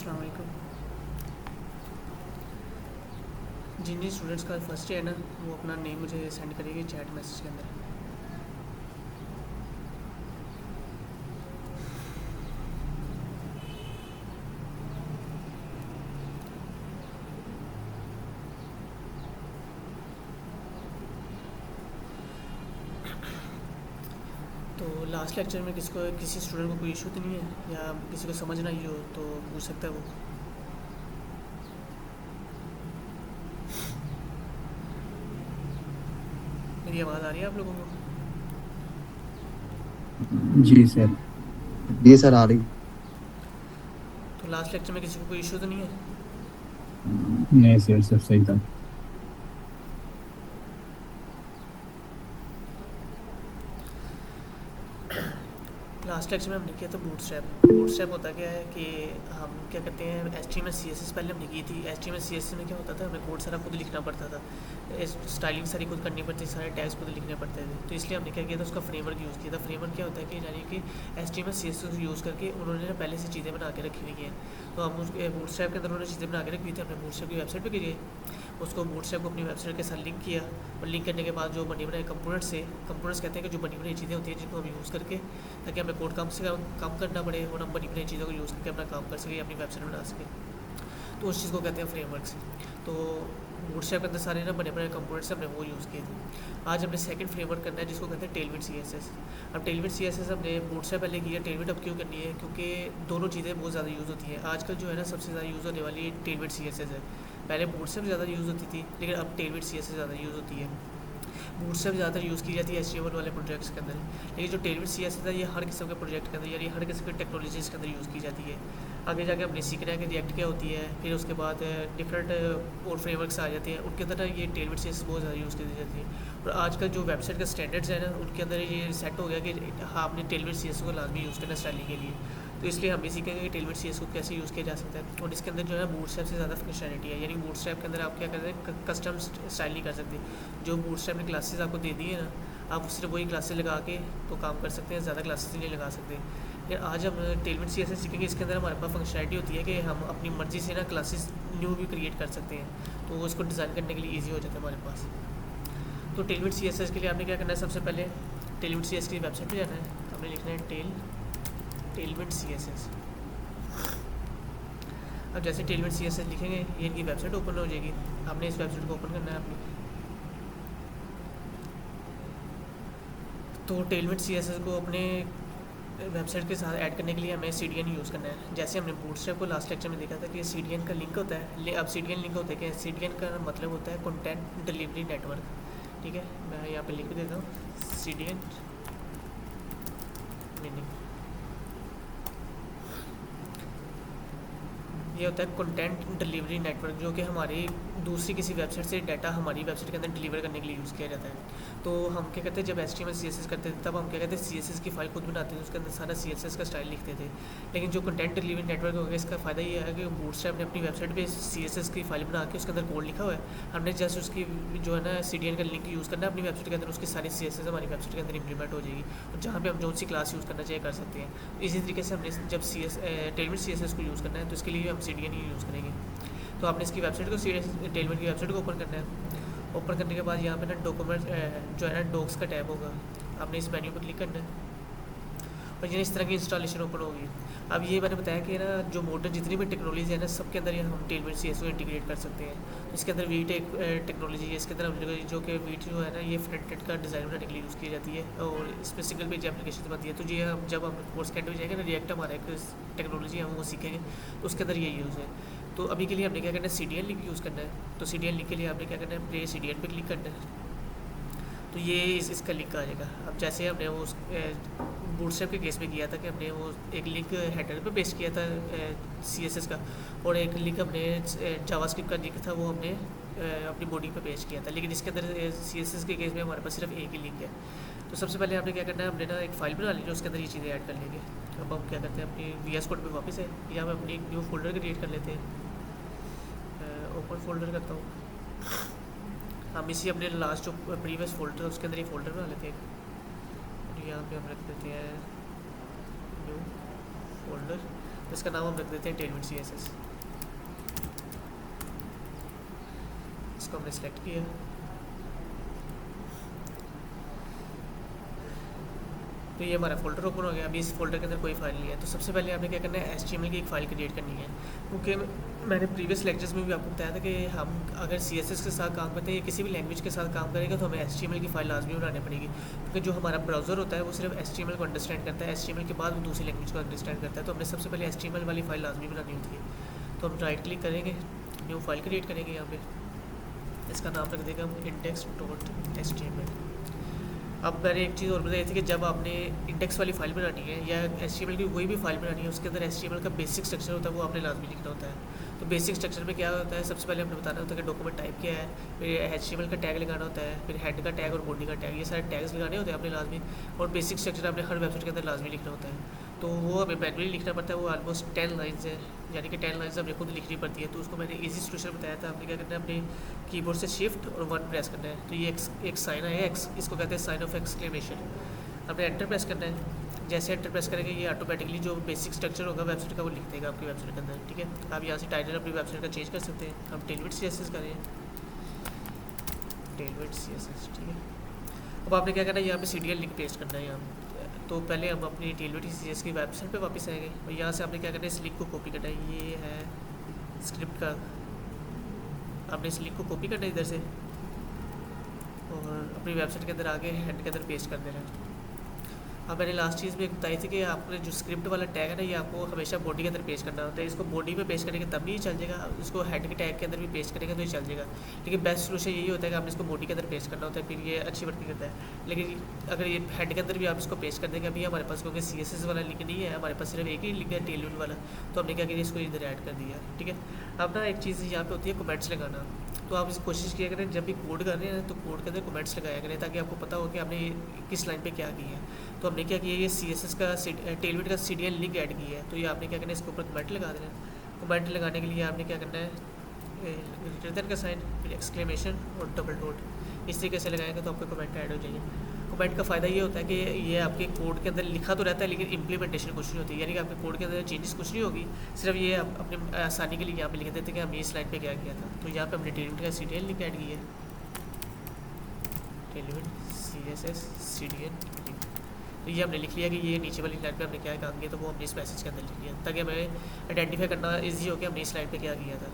अस्सलाम वालेकुम। जिन जिन स्टूडेंट्स का फर्स्ट है ना, वो अपना नेम मुझे सेंड करेंगे चैट मैसेज के अंदर। तो लास्ट लेक्चर में किसी स्टूडेंट को कोई इशू तो नहीं है, या किसी को समझ नहीं हो तो पूछ सकता है वो। मेरी आवाज़ आ रही है आप लोगों को? जी सर। जी सर आ रही। तो लास्ट लेक्चर में किसी को कोई इशू तो नहीं है? नहीं सर, सब सही था। लास्ट लेक्चर में हमने किया था बूटस्ट्रैप होता क्या है कि हम क्या करते हैं, HTML CSS पहले हमने की थी। HTML CSS में क्या होता था, हमें कोड सारा खुद लिखना पड़ता था, स्टाइलिंग सारी खुद करनी पड़ती थी, सारे टैग्स खुद लिखने पड़ते थे। तो इसलिए हमने क्या किया था, उसका फ्रेमवर्क यूज़ किया था। फ्रेमवर्क क्या होता है कि यानी कि HTML CSS को यूज़ करके उन्होंने ना पहले से चीज़ें बना के रखी हुई हैं। तो हम उस बूटस्ट्रैप के अंदर उन्होंने चीज़ें बना के रखी हुई थी। हमने बूटस्ट्रैप की वेबसाइट पर गए, उसको बूटस्ट्रैप को अपनी वेबसाइट के साथ लिंक किया, और लिंक करने के बाद जो बनी बनाई कंपोनेंट्स कहते हैं कि जो बनी बनाई चीज़ें होती हैं जिनको हम यूज़ करके, ताकि हमें कोड कम से कम करना पड़े और हम बनी बनाई चीज़ों को यूज़ करके अपना काम कर सकें, अपनी वेबसाइट बना सकें। तो उस चीज़ को कहते हैं फ्रेमवर्क्स। तो बूटस्ट्रैप के अंदर सारे ना बने बनाए कंपोनेंट्स हमने वो यूज़ किए थे। आज हमने सेकंड फ्रेमवर्क करना है जिसको कहते हैं टेलविड CSS। अब टेलविड CSS हमने बूटस्ट्रैप पहले किया, टेलविड अब क्यों करनी है, क्योंकि दोनों चीज़ें बहुत ज़्यादा यूज़ होती हैं आजकल। जो है ना, सबसे ज़्यादा यूज़ होने वाली टेलविड CSS है। पहले बूटस्ट्रैप ज़्यादा यूज़ होती थी, लेकिन अब टेलविड CSS ज़्यादा यूज़ होती है। बूटस्ट्रैप ज़्यादातर यूज़ की जाती है HTML वाले प्रोजेक्ट्स के अंदर, लेकिन जो टेलविड CSS है ये हर किस्म के प्रोजेक्ट के अंदर, यानी हर किस्म के टेक्नोलॉजीज़ के अंदर यूज़ की जाती है। आगे जाके हमने सीखना है कि रिएक्ट क्या होती है, फिर उसके बाद डिफरेंट और फ्रेमवर्क्स आ जाते हैं, उनके अंदर ना ये टेलविड CSS बहुत ज़्यादा यूज़ की जाती है। और आजकल जो वेबसाइट का स्टैंडर्ड्स है ना, उनके अंदर ये सेट हो गया कि हाँ, आपने टेलविड CSS को लाजमी यूज़ करना स्टाइलिंग के लिए। तो इसलिए हम भी सीखेंगे कि टेलविड CSS को कैसे यूज़ किया जा सकता है। और इसके अंदर जो है बूटस्ट्रैप से ज़्यादा फंक्शनलिटी है, यानी बूटस्ट्रैप के अंदर आप क्या करते हैं, कस्टम स्टाइल नहीं कर सकते। जो बूटस्ट्रैप ने क्लासेस आपको दे दी है ना, आप सिर्फ वही क्लासेस लगा के तो काम कर सकते हैं, ज़्यादा क्लासेस नहीं लगा सकते। फिर आज हम टेलविड CSS सीखेंगे। इसके अंदर हमारे पास फंक्शनलिटी होती है कि हम अपनी मर्ज़ी से ना क्लासेस न्यू भी क्रिएट कर सकते हैं, तो उसको डिज़ाइन करने के लिए ईजी हो जाता है हमारे पास। तो टेलविड CSS के लिए आपने क्या करना है, सबसे पहले टेलविड CSS की वेबसाइट पर जाना है, हमने लिखना है टेलविड CSS। अब जैसे टेलविड CSS लिखेंगे, ये इनकी वेबसाइट ओपन हो जाएगी। आपने इस वेबसाइट को ओपन करना है अपनी। तो टेलविड CSS को अपने वेबसाइट के साथ ऐड करने के लिए हमें CDN यूज़ करना है। जैसे हमने बूटस्ट्रैप को लास्ट लेक्चर में देखा था कि CDN का लिंक होता है, अब CDN लिंक होता है कि CDN का मतलब होता है कंटेंट डिलीवरी नेटवर्क। ठीक है, मैं यहाँ पे लिख देता हूँ CDN मीनिंग। ये होता है कंटेंट डिलीवरी नेटवर्क, जो कि हमारी दूसरी किसी वेबसाइट से डाटा हमारी वेबसाइट के अंदर डिलीवर करने के लिए यूज़ किया जाता है। तो हम क्या कहते हैं, जब HTML CSS करते थे तब हम क्या कहते हैं, CSS की फ़ाइल खुद बनाते थे, उसके अंदर सारा CSS का स्टाइल लिखते थे। लेकिन जो कंटेंट डिलीवरी नेटवर्क हो गया, इसका फ़ायदा ये है कि बूटस्ट्रैप ने अपनी वेबसाइट पे CSS की फ़ाइल बना के उसके अंदर कोड लिखा हुआ है, हमने जस्ट उसकी जो है ना CDN का लिंक यूज़ करना है अपनी वेबसाइट के अंदर, उसकी सारी CSS हमारी वेबसाइट के अंदर इंप्लीमेंट हो जाएगी, और जहाँ पे हम जो सी क्लास यूज़ करना चाहिए कर सकते हैं। इसी तरीके से हमने जब टेलविड CSS को यूज़ करना है तो इसके लिए हम CDN ही यूज़ करेंगे। तो आपने इसकी वेबसाइट को टेलविड की वेबसाइट को ओपन करना है। ओपन करने के बाद यहाँ पे ना डॉक्यूमेंट जो है ना डॉक्स का टैब होगा, आपने इस मेन्यू पर क्लिक करना है, और ये इस तरह की इंस्टॉलेशन ओपन होगी। अब ये मैंने बताया कि ना जो मॉडर्न जितनी भी टेक्नोलॉजी है ना, सबके अंदर ये हम टेलविड CSS को इंटीग्रेट कर सकते हैं। तो इसके अंदर वीट एक टेक्नोलॉजी है, इसके अंदर हम जो कि वीट जो है ना, ये फ्रंट एंड का डिज़ाइन बनाने के लिए यूज़ की जाती है, और इस पर सिंगल पेज एप्लीकेशन बनती है। तो ये हम जब हम कोर्स के एंड में जाएंगे ना, रिएक्ट हमारा एक टेक्नोलॉजी हम वो सीखेंगे, तो उसके अंदर ये यूज़ है। तो अभी के लिए हमने क्या करना है, CDN लिंक यूज़ करना है। तो CDN लिंक के लिए आपने क्या करना है, प्ले CDN पे क्लिक करना है, तो ये इसका लिंक आ जाएगा। अब जैसे हमने वो बूटस्ट्रैप के केस में किया था कि हमने वो एक लिंक हेडर पे पेस्ट किया था CSS का, और एक लिंक हमने जावास्क्रिप्ट का लिंक था वो हमने अपनी बॉडी पे पेस्ट किया था। लेकिन इसके अंदर CSS के केस में हमारे पास सिर्फ एक ही लिंक है। तो सबसे पहले आपने क्या करना है, हमने ना एक फ़ाइल बना ली जो उसके अंदर ये चीज़ें ऐड कर लेंगे। अब हम क्या करते हैं, अपनी VS कोड पे वापस है, या हम अपनी न्यू फोल्डर क्रिएट कर लेते हैं। ओपन फोल्डर करता हूँ। हम इसी अपने लास्ट जो प्रीवियस फोल्डर है उसके अंदर ये फोल्डर बना लेते हैं, और यहाँ पे हम रख देते हैं न्यू फोल्डर। इसका नाम हम रख देते हैं टेलविड CSS। इसको हमने सेलेक्ट किया। तो ये हमारा फ़ोल्डर ओपन हो गया। अभी इस फोल्डर के अंदर कोई फाइल नहीं है। तो सबसे पहले आपने क्या करना है, HTML की एक फ़ाइल क्रिएट करनी है। क्योंकि मैंने प्रीवियस लेक्चर्स में भी आपको बताया था कि हम अगर CSS के साथ काम करते हैं या किसी भी लैंग्वेज के साथ काम करेंगे तो हमें HTML की फ़ाइल लाजमी बनानी पड़ेगी। क्योंकि जो हमारा ब्राउज़र होता है वो सिर्फ HTML को अंडरस्टैंड करता है, HTML के बाद वो दूसरी लैंग्वेज को अंडरस्टैंड करता है। तो हमने सबसे पहले HTML वाली फ़ाइल लाजमी बनानी होती है। तो हम राइट क्लिक करेंगे, न्यू फाइल क्रिएट करेंगे। यहाँ पे इसका नाम रख देगा हम index.html। अब मैंने एक चीज़ और बताई थी कि जब आपने इंडेक्स वाली फ़ाइल बनानी है या HTML की कोई भी फाइल बनानी है, उसके अंदर HTML का बेसिक स्ट्रक्चर होता है, वो आपने लाजमी लिखना होता है। तो बेसिक स्ट्रक्चर में क्या होता है, सबसे पहले हमने बताना होता है कि डॉक्यूमेंट टाइप क्या है, फिर HTML का टैग लगाना होता है, फिर हेड का टैग और बॉडी का टैग, ये सारे टैग्स लगाने होते हैं आपने लाजमी। और बेसिक स्ट्रक्चर आपने हर वेबसाइट के अंदर लाजमी लिखना होता है। तो वो हमें मैनुअली लिखना पड़ता है। वो ऑलमोस्ट 10 लाइन्स है, यानी कि 10 लाइन्स हमें खुद लिखनी पड़ती है। तो उसको मैंने ईजी सोल्यूशन बताया था। आपने क्या करना है, अपने कीबोर्ड से शिफ्ट और 1 प्रेस करना है। तो ये एक साइन है X, इसको कहते हैं साइन ऑफ एक्सक्लेमेशन। आपने एंटर प्रेस करना है। जैसे एंटर प्रेस करेंगे ये ऑटोमेटिकली जो बेसिक स्ट्रक्चर होगा वेबसाइट का वो लिख देगा आपकी वेबसाइट के अंदर। ठीक है, आप यहाँ से टाइटल अपनी वेबसाइट का चेंज कर सकते हैं। हम टेलविड CSS करें, टेलविड CSS। ठीक है, अब आपने क्या करना है, यहाँ पे CDL लिंक पेस्ट करना है यहाँ। तो पहले हम अपनी टेलविड CSS की वेबसाइट पे वापस आएंगे और यहाँ से आपने क्या करना है, इस लिंक को कॉपी करना है। ये है स्क्रिप्ट का, आपने इस लिंक को कॉपी करना है इधर से और अपनी वेबसाइट के अंदर आगे हेड के अंदर पेस्ट कर देना है। अब मैंने लास्ट चीज़ में बताई थी कि आपने जो स्क्रिप्ट वाला टैग है ना, ये आपको हमेशा बॉडी के अंदर पेस्ट करना होता है। इसको बॉडी में पेस्ट करेंगे तब भी चल जाएगा, इसको हेड के टैग के अंदर भी पेस्ट करेंगे तो ये चल जाएगा। लेकिन बेस्ट सोल्यूशन यही होता है कि आपने इसको बॉडी के अंदर पेस्ट करना होता है, फिर ये अच्छी वर्किंग करता है। लेकिन अगर ये हेड के अंदर भी आप इसको पेस्ट कर देंगे, अभी हमारे पास क्योंकि CSS वाला लिंक नहीं है, हमारे पास सिर्फ एक ही लिंक है टेलविड वाला, तो हमने क्या किया, इसको इधर ऐड कर दिया। ठीक है, अब ना एक चीज़ यहाँ पे होती है कमेंट्स लगाना। तो आप इस कोशिश किया करें जब भी कोड कर रहे हैं तो कोड के अंदर कमेंट्स लगाया करें, ताकि आपको पता हो कि आपने किस लाइन पे क्या किया है। तो हमने क्या किया, ये CSS का टेलविड का CDL लिंक ऐड किया है। तो ये आपने क्या करना है, इसके ऊपर कमेंट लगा देना है। कमेंट लगाने के लिए आपने क्या करना है, ग्रेटर देन का साइन, फिर एक्सक्लेमेशन और डबल डॉट, इस तरीके से लगाएंगे तो आपके कमेंट ऐड हो जाएंगे। कमेंट का फ़ायदा ये होता है कि ये आपके कोड के अंदर लिखा तो रहता है लेकिन इम्प्लीमेंटेशन कुछ नहीं होती, यानी कि आपके कोड के अंदर चेंजेस कुछ नहीं होगी। सिर्फ ये आप अपने आसानी के लिए यहाँ पे लिख देते हैं कि हम इस लाइन पे क्या किया था। तो यहाँ पे हमने टेलविड का CDL लिंक ऐड किया है, टेलविड CSS CDL लिंक। तो ये हमने लिख लिया कि ये नीचे वाली लाइन पे हमने क्या काम किया, तो वो हमने इस मैसेज के अंदर लिख लिया ताकि हमें आइडेंटिफाई करना ईजी हो कि हमने इस लाइन पे क्या किया था।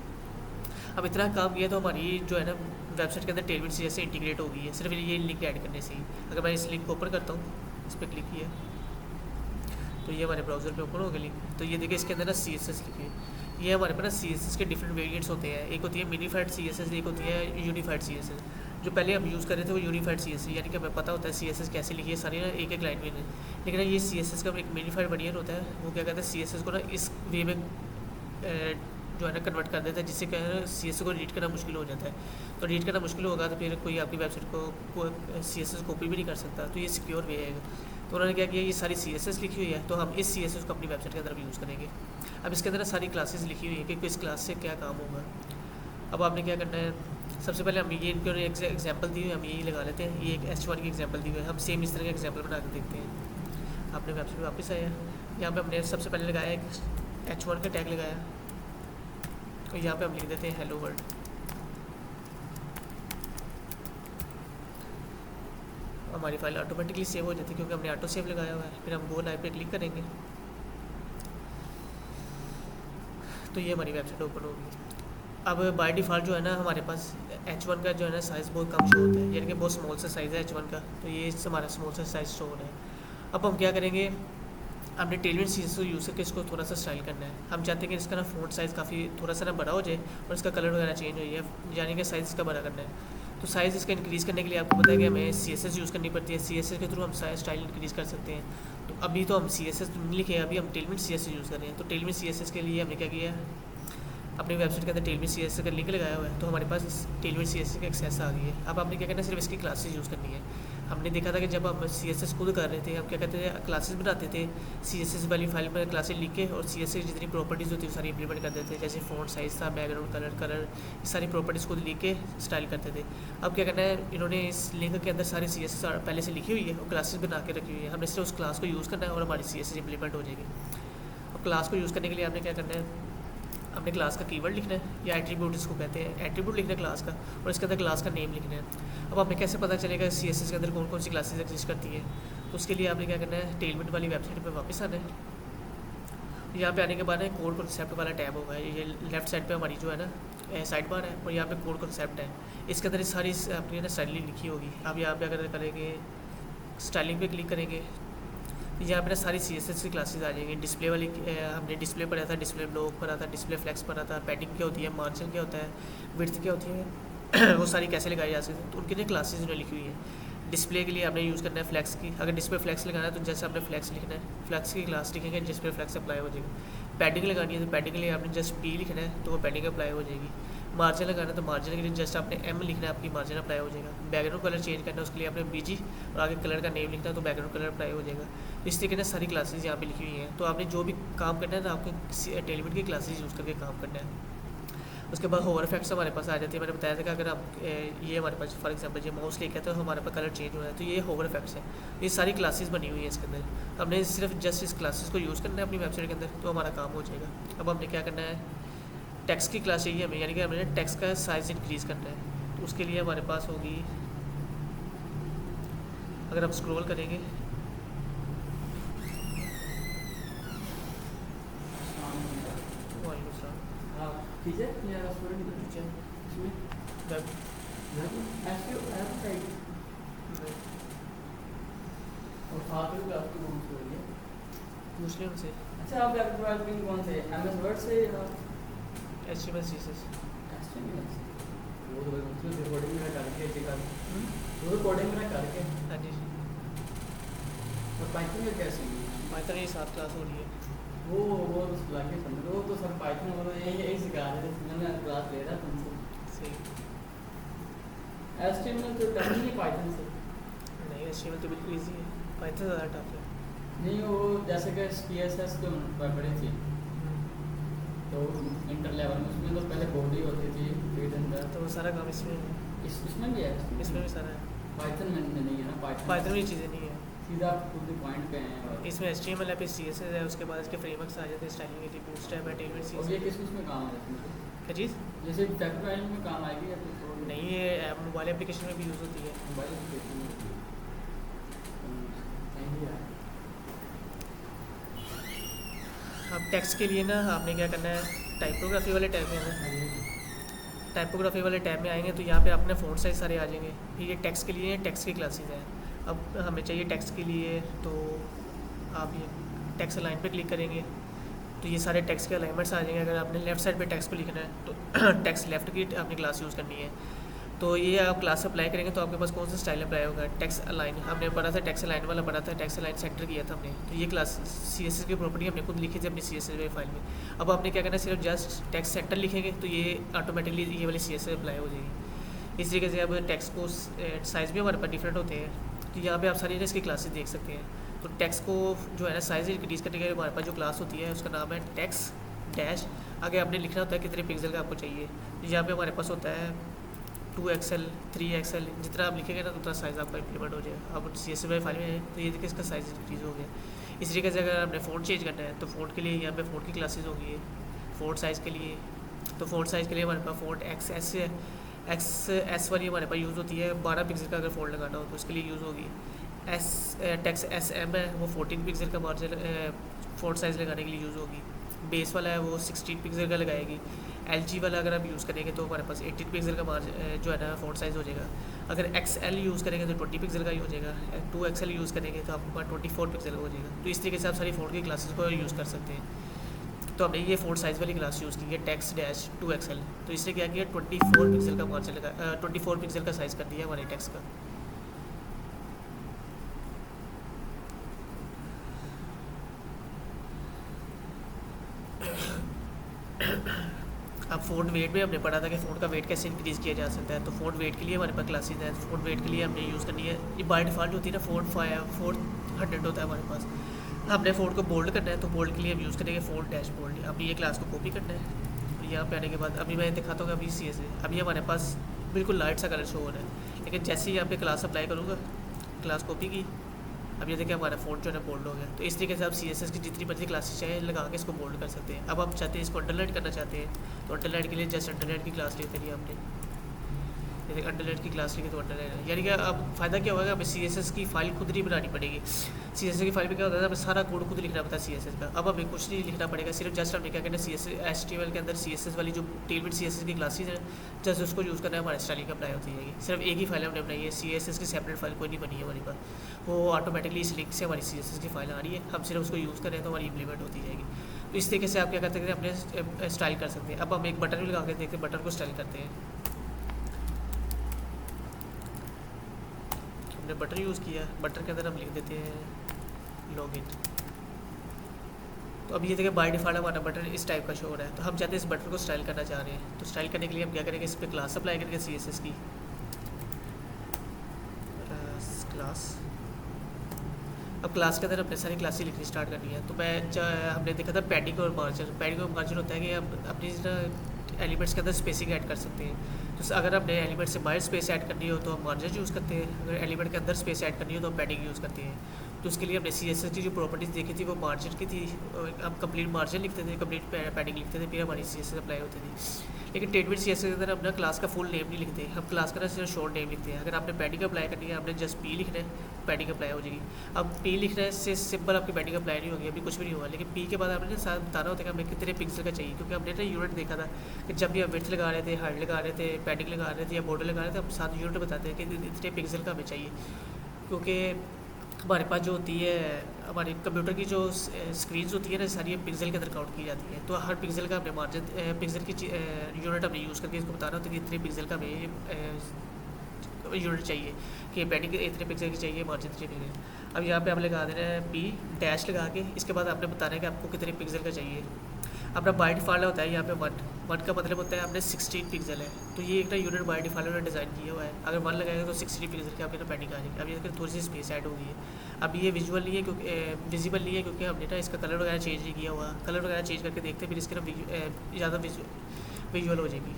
अब इतना काम किया तो हमारी जो है ना वेबसाइट के अंदर टेलविड CSS इंटीग्रेट हो गई है, सिर्फ ये लिंक ऐड करने से ही। अगर मैं इस लिंक को ओपन करता हूँ, इस पर क्लिक किया तो ये हमारे ब्राउज़र पे ओपन हो गया लिंक। तो ये देखिए इसके अंदर ना CSS लिखी है। ये हमारे पास ना CSS के डिफरेंट वेरिएंट्स होते हैं। एक होती है मिनीफाइड CSS, एक होती है यूनिफाइड CSS। जो पहले हम यूज़ कर रहे थे वो यूनिफाइड CSS, यानी कि हमें पता होता है CSS कैसे लिखी है सारी ना एक एक लाइन में। लेकिन ये CSS का एक मिनीफाइड वेरिएंट होता है, वो क्या कहता है CSS को ना इस वे में जो है ना कन्वर्ट कर देता है, जिससे क्या है CSS को रीड करना मुश्किल हो जाता है। तो रीड करना मुश्किल होगा तो फिर कोई आपकी वेबसाइट को CSS कॉपी भी नहीं कर सकता। तो ये सिक्योर वे है। तो उन्होंने क्या किया, ये सारी CSS लिखी हुई है, तो हम इस CSS को अपनी वेबसाइट के अंदर भी यूज़ करेंगे। अब इसके अंदर सारी क्लासेस लिखी हुई है कि किस क्लास से क्या काम होगा। अब आपने क्या करना है, सबसे पहले हम ये इनके एग्जाम्पल दी हुई है, हम यही लगा लेते हैं। ये एक H1 की एग्जाम्पल दी हुई है, हम सेम इस तरह का एग्जाम्पल बना के देखते हैं। आपने वेबसाइट पर वापस आया, यहाँ पर हमने सबसे पहले लगाया एक H1 का टैग लगाया और यहाँ पे हम लिख देते हैं हेलो वर्ल्ड। हमारी फाइल ऑटोमेटिकली सेव हो जाती है क्योंकि हमने ऑटो सेव लगाया हुआ है। फिर हम गो लाइव पे क्लिक करेंगे तो ये हमारी वेबसाइट ओपन होगी। अब बाय डिफ़ॉल्ट जो है ना हमारे पास H1 का जो है ना साइज़ बहुत कम शो होता है, यानी कि बहुत स्मॉल सा साइज़ है H1 का, तो ये हमारा स्मॉल सा साइज़ शो हो रहा है। अब हम क्या करेंगे, हमने टेलविड CSS को यूज़ करके इसको थोड़ा सा स्टाइल करना है। हम चाहते हैं कि इसका ना फ़ॉन्ट साइज़ काफ़ी थोड़ा सा ना बड़ा हो जाए और इसका कलर वगैरह चेंज हो जाए, यानी कि साइज़ इसका बड़ा करना है। तो साइज़ इसका इंक्रीज़ करने के लिए आपको पता है कि हमें CSS यूज़ करनी पड़ती है। CSS के थ्रू हम स्टाइल इंक्रीज़ कर सकते हैं। तो अभी तो हम CSS नहीं लिखे, अभी हम टेलविड CSS यूज़ कर रहे हैं। तो टेलविड CSS के लिए हमने क्या किया, अपनी वेबसाइट के अंदर टेलविड CSS का लिंक लगाया हुआ है, तो हमारे पास टेलविड CSS का एक्सेस आ गई है। अब आपने क्या करना है, सिर्फ इसकी क्लासेस यूज़ करनी है। हमने देखा था कि जब हम CSS खुद कर रहे थे, हम क्या कहते थे, क्लासेस बनाते थे CSS वाली फाइल में क्लासेस लिख के, और CSS की जितनी प्रॉपर्टीज़ होती है सारी इंप्लीमेंट कर देते थे, जैसे फ़ॉन्ट साइज़ था, बैकग्राउंड कलर, ये सारी प्रॉपर्टीज़ खुद लिख के स्टाइल करते थे। अब क्या करना है, इन्होंने इस लिंक के अंदर सारी CSS पहले से लिखी हुई है और क्लासेस बना के रखी हुई है। हमने सिर्फ उस क्लास को यूज़ करना है और हमारी CSS इंप्लीमेंट हो जाएगी। अब क्लास को यूज़ करने के लिए आपने क्या करना है, अपने क्लास का कीवर्ड लिखना है या एट्रीब्यूट इसको कहते हैं, एट्रीब्यूट लिखना है क्लास का, और इसके अंदर क्लास का नेम लिखना है। अब आपने कैसे पता चलेगा CSS के अंदर कौन कौन सी क्लासेस एग्जिस्ट करती हैं, तो उसके लिए आपने क्या करना है, टेलमेंट वाली वेबसाइट पर वापस आना है। यहाँ पे आने के बाद कोड कॉन्सेप्ट वाला टैब होगा, ये लेफ्ट साइड पे हमारी जो है ना साइड बार है, और यहाँ पे कोड कॉन्सेप्ट है, इसके अंदर सारी अपनी ना स्टाइलिंग लिखी होगी। अब यहाँ पे अगर करेंगे स्टाइलिंग पे क्लिक करेंगे तो यहाँ पे ना सारी CSS की क्लासेस आ जाएंगी। डिस्प्ले वाली हमने डिस्प्ले पढ़ा था, डिस्प्ले ब्लॉक पढ़ा था, डिस्प्ले फ्लेक्स पढ़ा था, पैडिंग क्या होती है, मार्जिन क्या होता है, विड्थ क्या होती है वो सारी कैसे लगाई जा सकती है, तो उनकी ना क्लासेस उन्हें लिखी हुई है। डिस्प्ले के लिए आपने यूज़ करना है फ्लैक्स की, अगर डिस्प्ले फ्लैक्स लगाना है तो जैसे आपने फ्लैक्स लिखना है, फ्लैक्स की क्लास लिखेंगे, डिस्प्ले फ्लैक्स अप्लाई हो जाएगी। पैडिंग लगानी है तो पैडिंग के लिए आपने जस्ट P लिखना है तो वो पैडिंग अप्लाई हो जाएगी। मार्जिन लगाना है तो मार्जिन के लिए जस्ट आपने M लिखना है, आपकी मार्जिन अप्लाई हो जाएगा। बैकग्राउंड कलर चेंज करना है उसके लिए आपने BG और आगे कलर का नेम लिखना है तो बैकग्राउंड कलर अप्लाई हो जाएगा। तो इस तरीके से सारी क्लासेस यहाँ पे लिखी हुई हैं, तो आपने जो भी काम करना है ना आपको टेलमेंट की क्लासेस यूज़ करके काम करना है। उसके बाद होवर इफेक्ट्स हमारे पास आ जाती है। मैंने बताया था कि अगर आप ये हमारे पास फॉर एग्जांपल ये माउस लेके तो हमारे पास कलर चेंज हो रहा है, तो ये होवर इफेक्ट्स है। ये सारी क्लासेस बनी हुई है इसके अंदर, हमने सिर्फ जस्ट इस क्लासेस को यूज़ करना है अपनी वेबसाइट के अंदर तो हमारा काम हो जाएगा। अब हमने क्या करना है, टेक्स्ट की क्लास चाहिए हमें, यानी कि हमें टेक्स्ट का साइज़ इंक्रीज़ करना है, तो उसके लिए हमारे पास होगी, अगर आप स्क्रॉल करेंगे मुस्लिम से अच्छा आप कौन से MS वर्ड से या HTML CSS वो तो उसमें रिकॉर्डिंग में करके वो तो कोडिंग में करके हाँ जी। और पाइथन में कैसे पाइथन ये 7 क्लास हो रही है। वो तो लाके समझ वो तो सर पाइथन वाला यही सिखा रहे थे, मैंने क्लास ले रहा तुमसे। सही HTML तो टफ नहीं पाइथन से नहीं, HTML तो बिल्कुल ईजी है, पाइथन ज़्यादा टफ है। नहीं वो जैसे कि CSS तो पढ़ी थी तो इंटर लेवल में उसमें तो पहले बॉडी होती थी फिर अंदर तो वो सारा काम इसमें है, इसमें भी है इसमें भी सारा है। पाइथन में नहीं है ना पाइथन में ये चीज़ें नहीं है, सीधा टू द पॉइंट पे हैं और इसमें HTML है, फिर CSS है, उसके बाद इसके फ्रेमवर्क्स आ जाते हैं स्टाइलिंग के लिए, बूटस्ट्रैप है, टेलमेंट और ये CSS। किस में काम आएगी क्या चीज़? जैसे टेक्नोलॉजी में काम आएगी या फिर और नहीं, ये मोबाइल एप्लीकेशन में भी यूज़ होती है। मोबाइल एप्लीकेशन में होती है। नहीं यार अब टेक्स्ट के लिए ना आपने क्या करना है, टाइपोग्राफी वाले टैब में आना है। टाइपोग्राफी वाले टैब में आएंगे तो यहाँ पे अपने फ़ॉन्ट साइज सारे आ जाएंगे। फिर ये टेक्स्ट के लिए टेक्स्ट की क्लासेस हैं। अब हमें चाहिए टेक्स्ट के लिए तो आप ये टेक्स्ट अलाइन पे क्लिक करेंगे तो ये सारे टेक्स्ट के अलाइनमेंट्स आ जाएंगे। अगर आपने लेफ़्ट साइड पे टेक्स्ट को लिखना है तो टेक्स्ट लेफ़्ट की आपने क्लास यूज़ करनी है। तो ये आप क्लास अप्लाई करेंगे तो आपके पास कौन सा स्टाइल अप्लाई होगा, टेक्स्ट अलाइन हमने पढ़ा था, टेक्स्ट अलाइन वाला पढ़ा था, टेक्स्ट अलाइन सेंटर किया था हमने। तो ये क्लास CSS की प्रॉपर्टी हमने खुद लिखी थी अपनी CSS फाइल में। अब आपने क्या करना है, सिर्फ जस्ट टेक्स्ट सेंटर लिखेंगे तो ये ऑटोमेटिकली ये वाली CSS अप्लाई हो जाएगी। इस तरीके से अब टेक्स्ट को साइज़ भी हमारे पास डिफरेंट होते हैं, तो यहाँ पे आप सारी इसकी क्लासेस देख सकते हैं। तो टेक्स्ट को जो है ना साइज़ इंक्रीज़ करने के लिए हमारे पास जो क्लास होती है उसका नाम है टेक्स्ट डैश, आगे आपने लिखना होता है कितने पिक्सल का आपको चाहिए। तो यहाँ पे हमारे पास होता है 2XL 3XL, जितना आप लिखेंगे ना उतना साइज़ आपका इम्प्लीमेंट हो जाएगा। अब CSS फाइल में है तो ये देखिए इसका साइज़ इंक्रीज़ हो गया। इस तरीके से अगर आपने फ़ॉन्ट चेंज करना है तो फ़ॉन्ट के लिए यहाँ पे फ़ॉन्ट की क्लासेस होगी। फ़ॉन्ट साइज़ के लिए तो फ़ॉन्ट साइज़ के लिए हमारे पास फ़ॉन्ट XS वाली हमारे पास यूज़ होती है। 12 पिक्सल का अगर फ़ॉन्ट लगाना हो तो उसके लिए यूज़ होगी। टेक्स्ट SM है वो 14 पिक्सल का मार्जिन फ़ॉन्ट साइज़ लगाने के लिए यूज़ होगी। बेस वाला है वो 16 पिक्सल का लगाएगी। LG वाला अगर आप यूज़ करेंगे तो हमारे पास 18 पिक्सल का मार्जिन जो है ना फ़ॉन्ट साइज़ हो जाएगा। अगर XL यूज़ करेंगे तो 20 पिक्सल का ही हो जाएगा। 2XL यूज़ करेंगे तो आपके पास 24 पिक्सल का हो जाएगा। तो इस तरीके से आप सारी फ़ॉन्ट की क्लासेस को यूज़ कर सकते हैं। तो हमने ये फ़ॉन्ट साइज़ वाली क्लास यूज़ की है टेक्स्ट डैश 2XL। तो इसने क्या किया 24 पिक्सल का मार्जिन लगा 24 पिक्सल का साइज़ कर दिया हमारे टेक्स्ट का। अब फ़ॉन्ट वेट में हमने पढ़ा था कि फ़ॉन्ट का वेट कैसे इंक्रीज़ किया जा सकता है। तो फ़ॉन्ट वेट के लिए हमारे पास क्लासेस हैं। फ़ॉन्ट वेट के लिए हमने यूज़ करनी है, ये बाय डिफ़ॉल्ट होती है ना फ़ॉन्ट 400 होता है हमारे पास। हमने फ़ॉन्ट को बोल्ड करना है तो बोल्ड के लिए हम यूज़ करेंगे फ़ॉन्ट डैश बोल्ड। अभी ये क्लास को कॉपी करना है और यहाँ पे आने के बाद अभी मैं दिखाता हूँ अभी CSS अभी हमारे पास बिल्कुल लाइट सा कलर शो हो रहा है, लेकिन जैसे ही यहाँ पे क्लास अप्लाई करूँगा, क्लास कॉपी की अब ये देखिए हमारा फ़ॉन्ट जो है बोल्ड हो गया। तो इस तरीके से आप CSS की जितनी मर्जी क्लासेस चाहे लगा के इसको बोल्ड कर सकते हैं। अब आप चाहते हैं इसको अंडरलाइन करना चाहते हैं तो अंडरलाइन के लिए जस्ट अंडरलाइन की क्लास लेते हैं आपने, जैसे अंडरलाइन की क्लास लेके तो अंडरलाइन है। यानी कि अब फ़ायदा क्या होगा, हमें CSS की फ़ाइल खुद नहीं बनानी पड़ेगी। CSS की फाइल में क्या होता है, हमें सारा कोड खुद लिखना पड़ता है CSS का। अब हमें कुछ नहीं लिखना पड़ेगा, सिर्फ जस्ट हमें क्या करना है, HTML के अंदर CSS वाली जो टेलमेट CSS की क्लासेज है जस्ट उसको यूज़ करना है, हमारे स्टाइलिंग अप्लाई होती जाएगी। सिर्फ एक ही फाइल हमने बनाई है, CSS की सेपरेट फाइल कोई नहीं बनी है हमारे पास, वो ऑटोमेटिकली इस लिंक से हमारी CSS की फाइल आ रही है, हम सिर्फ उसको यूज़ करें तो हमारी इम्प्लीमेंट होती जाएगी। तो इस तरीके से आप क्या करते हैं, अपने स्टाइल कर सकते हैं। अब हम एक बटन भी लगा के देखते हैं, बटन को स्टाइल करते हैं। हमने बटन यूज़ किया, बटन के अंदर हम लिख देते हैं लॉगिन। तो अब ये देखिए बाय डिफ़ॉल्ट हमारा बटन इस टाइप का शो हो रहा है। तो हम चाहते हैं इस बटन को स्टाइल करना चाह रहे हैं, तो स्टाइल करने के लिए हम क्या करेंगे, इस पर क्लास अप्लाई करेंगे CSS की क्लास। अब क्लास के अंदर अपने सारी क्लासेस लिखनी स्टार्ट करनी है। तो हमने देखा था पैडिंग और मार्जिन होता है कि हम अपनी एलिमेंट्स के अंदर स्पेसिंग ऐड कर सकते हैं। तो अगर हमने एलिमेंट से बाहर स्पेस ऐड करनी हो तो हम मार्जिन यूज़ करते हैं, अगर एलिमेंट के अंदर स्पेस ऐड करनी हो तो हम पैडिंग यूज़ करते हैं। तो उसके लिए हमने CSS की जो प्रॉपर्टीज़ देखी थी वो मार्जिन की थी, हम कंप्लीट मार्जिन लिखते थे, कंप्लीट पैडिंग लिखते थे, फिर हमारी CSS अप्लाई होती थी। लेकिन टेलमेट CSS के अंदर अपना क्लास का फुल नेम नहीं लिखते, हम क्लास का सिर्फ शॉर्ट नेम लिखते हैं। अगर आपने पैडिंग अप्लाई करनी है, आपने जस्ट P लिखना है, पैडिंग अप्लाई हो जाएगी। अब P लिखना है से सिंपल आपकी पैडिंग अप्लाई नहीं होगी, अभी कुछ भी नहीं हुआ। लेकिन P के बाद आपने साथ बताना होता है कि हमें कितने पिक्सल का चाहिए, क्योंकि हमने ना यूनिट देखा था कि जब भी हम विड्थ लगा रहे थे, हाइट लगा रहे थे, पैडिंग लगा रहे थे या बॉर्डर लगा रहे थे, हम साथ यूनिट बताते हैं कि इतने पिक्सल का हमें चाहिए। क्योंकि हमारे पास जो होती है, हमारे कंप्यूटर की जो स्क्रीन्स होती है ना, सारी पिक्सल के अंदर काउंट की जाती है। तो हर पिक्सल का हमने मार्जिन पिक्सल की यूनिट हमने यूज़ करके इसको बताना होता है कि इतने पिक्सल का हमें यूनिट चाहिए, कि पैडिंग इतने पिक्सल की चाहिए, मार्जिन इतने पिक्सल। अब यहाँ पे आप लगा देना है P डैश लगा के, इसके बाद आपने बताना है कि आपको कितने पिक्सल का चाहिए। अपना बाय डिफ़ॉल्ट होता है यहाँ पे 1 का मतलब होता है आपने 16 पिक्सल है, तो ये एक ना यूनिट बाय डिफ़ॉल्ट में डिज़ाइन किया हुआ है। अगर 1 लगाएगा तो 16 पिक्सल की आपके ना पैडिंग आ जाएगी। अब ये थोड़ी सी स्पेस ऐड हो गई है। अब ये विजुअल नहीं है, क्योंकि विजिबल नहीं है, क्योंकि हमने ना इसका कलर वगैरह चेंज नहीं किया हुआ। कलर वगैरह चेंज करके देखते हैं, फिर इसके ना ज़्यादा विजुअल हो जाएगी।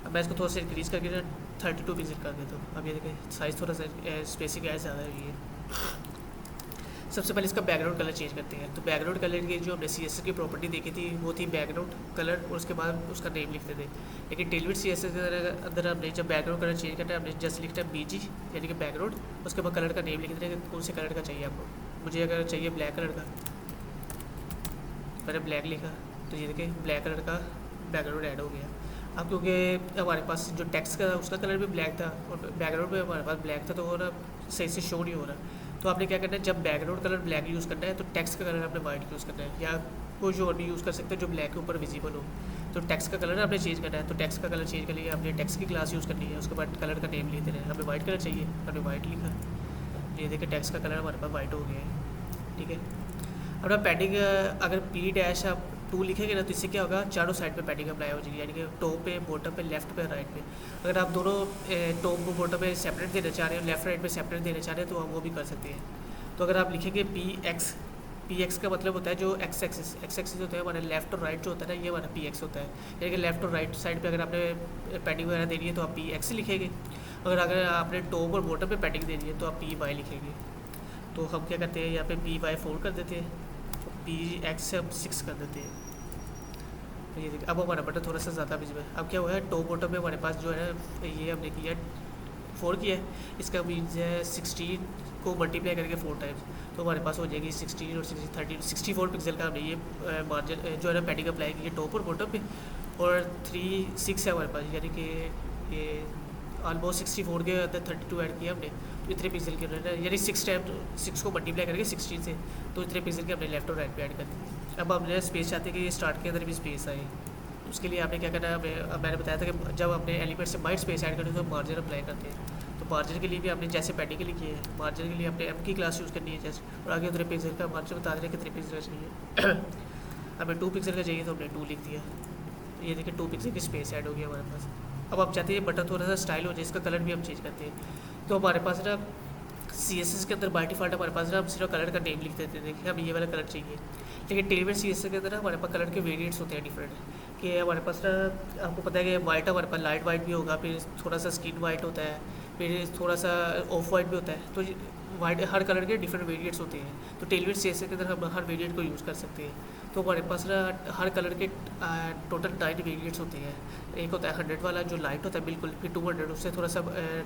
अब मैं इसको थोड़ा सा इंक्रीज़ करके ना 32 पिक्सल कर देता हूँ। अब ये देखें साइज़ थोड़ा सा स्पेसिंग है ज़्यादा हुई है। सबसे पहले इसका बैकग्राउंड कलर चेंज करते हैं। तो बैकग्राउंड कलर की जो हमने CSS की प्रॉपर्टी देखी थी वो थी बैकग्राउंड कलर, और उसके बाद उसका नेम लिखते थे। लेकिन टेलमेट CSS के अंदर हमने जब बैकग्राउंड कलर चेंज करना है, हमने जस्ट लिखना है BG यानी कि बैकग्राउंड, उसके बाद कलर का नेम लिख देते हैं कि कौन से कलर का चाहिए आपको। मुझे अगर चाहिए ब्लैक कलर का, मैंने ब्लैक लिखा, तो ये देखिए ब्लैक कलर का बैकग्राउंड ऐड हो गया। अब क्योंकि हमारे पास जो टेक्स्ट का उसका कलर भी ब्लैक था और बैकग्राउंड में हमारे पास ब्लैक था, तो वो ना सही से शो नहीं हो रहा। तो आपने क्या करना है, जब बैकग्राउंड कलर ब्लैक यूज़ करना है तो टेक्स्ट का कलर आपने वाइट यूज़ करना है, या कोई और भी यूज़ कर सकते हैं जो ब्लैक के ऊपर विजिबल हो। तो टेक्स्ट का कलर आपने चेंज करना है, तो टेक्स्ट का कलर चेंज करने के लिए आपने टेक्स्ट की क्लास यूज़ करनी है, उसके बाद कलर का नेम लेते रहे। हमें वाइट कलर चाहिए, हमने वाइट लिखा, ये देखिए टेक्स्ट का कलर हमारे पास वाइट हो गया है। ठीक है, अपना पैडिंग अगर P डैश आप 2 लिखेंगे ना, तो इससे क्या होगा, चारों साइड पे पैडिंग अप्लाई हो जाएगी, यानी कि टॉप पे, बॉटम पे, लेफ्ट पे, राइट पे। अगर आप दोनों टॉप को बॉटम पे सेपरेट देना चाह रहे हो, लेफ्ट राइट पे सेपरेट देना चाह रहे हैं, तो आप वो भी कर सकते हैं। तो अगर आप लिखेंगे PX का मतलब होता है जो एक्स एक्सिस होता है हमारा लेफ्ट और राइट जो होता है ना, ये हमारा PX होता है। यानी कि लेफ्ट और राइट साइड पे अगर आपने पैडिंग वगैरह देनी है तो आप PX लिखेंगे, अगर आपने टॉप और बॉटम पे पैडिंग देनी है तो आप PY लिखेंगे। तो हम क्या करते हैं, यहाँ पे PY 4 कर देते हैं, PX से हम 6 कर देते हैं। तो ये देखिए अब हमारा बटन थोड़ा सा ज़्यादा विजिबल है। अब क्या हुआ है, टॉप बॉटम में हमारे पास जो है ये हमने किया 4 किया है, इसका मीन्स है 16 को मल्टीप्लाई करके 4 टाइम्स, तो हमारे पास हो जाएगी 16 और 16 30 64 पिक्सल का हमने ये मार्जिन जो है ना पैडिंग अप्लाई की है टॉप और बॉटम पे, और 6 है हमारे पास, यानी कि ये ऑलमोस्ट 64 के अंदर 32 ऐड किया हमने, तो इतने पिक्सल के अंदर यानी 6 को मल्टीप्लाई करके 16 से, तो इतने पिक्सल के हमने लेफ्ट और राइट पे ऐड कर दी। अब हमने स्पेस चाहते हैं कि स्टार्ट के अंदर भी स्पेस आए, उसके लिए आपने क्या करना है, मैंने बताया था कि जब अपने एलिमेंट से वाइट स्पेस ऐड करते हैं तो मार्जिन अप्लाई करते हैं। तो मार्जिन के लिए भी आपने जैसे पैडिंग के लिए किया है, मार्जिन के लिए आपने M की क्लास यूज़ करनी है जैसे, और आगे उतने पिक्सल का मार्जिन बता दें कितने पिक्सल चाहिए। हमें 2 पिक्सल का चाहिए तो हमने 2 लिख दिया, ये देखिए 2 पिक्सल की स्पेस ऐड हो गई हमारे पास। अब आप चाहते हैं बटन थोड़ा सा स्टाइल हो जाए, इसका कलर भी हम चेंज करते हैं। तो हमारे पास ना CSS के अंदर बाय डिफ़ॉल्ट हमारे पास ना हम सिर्फ कलर का नेम लिख देते थे कि हमें ये वाला कलर चाहिए। लेकिन टेलमेट CSS के अंदर ना हमारे पास कलर के वेरिएंट्स होते हैं डिफरेंट, कि हमारे पास ना आपको पता है कि वाइट हमारे पास लाइट वाइट भी होगा, फिर थोड़ा सा स्किन वाइट होता है, फिर थोड़ा सा ऑफ वाइट भी होता है। तो वाइट हर कलर के डिफरेंट वेरिएंट्स होते हैं, तो टेलविड CSS के अंदर हम हर वेरिएंट को यूज़ कर सकते हैं। तो हमारे पास ना हर कलर के टोटल 9 वेरिएंट्स होते हैं। एक होता है 100 वाला जो लाइट होता है बिल्कुल, फिर 200 उससे थोड़ा सा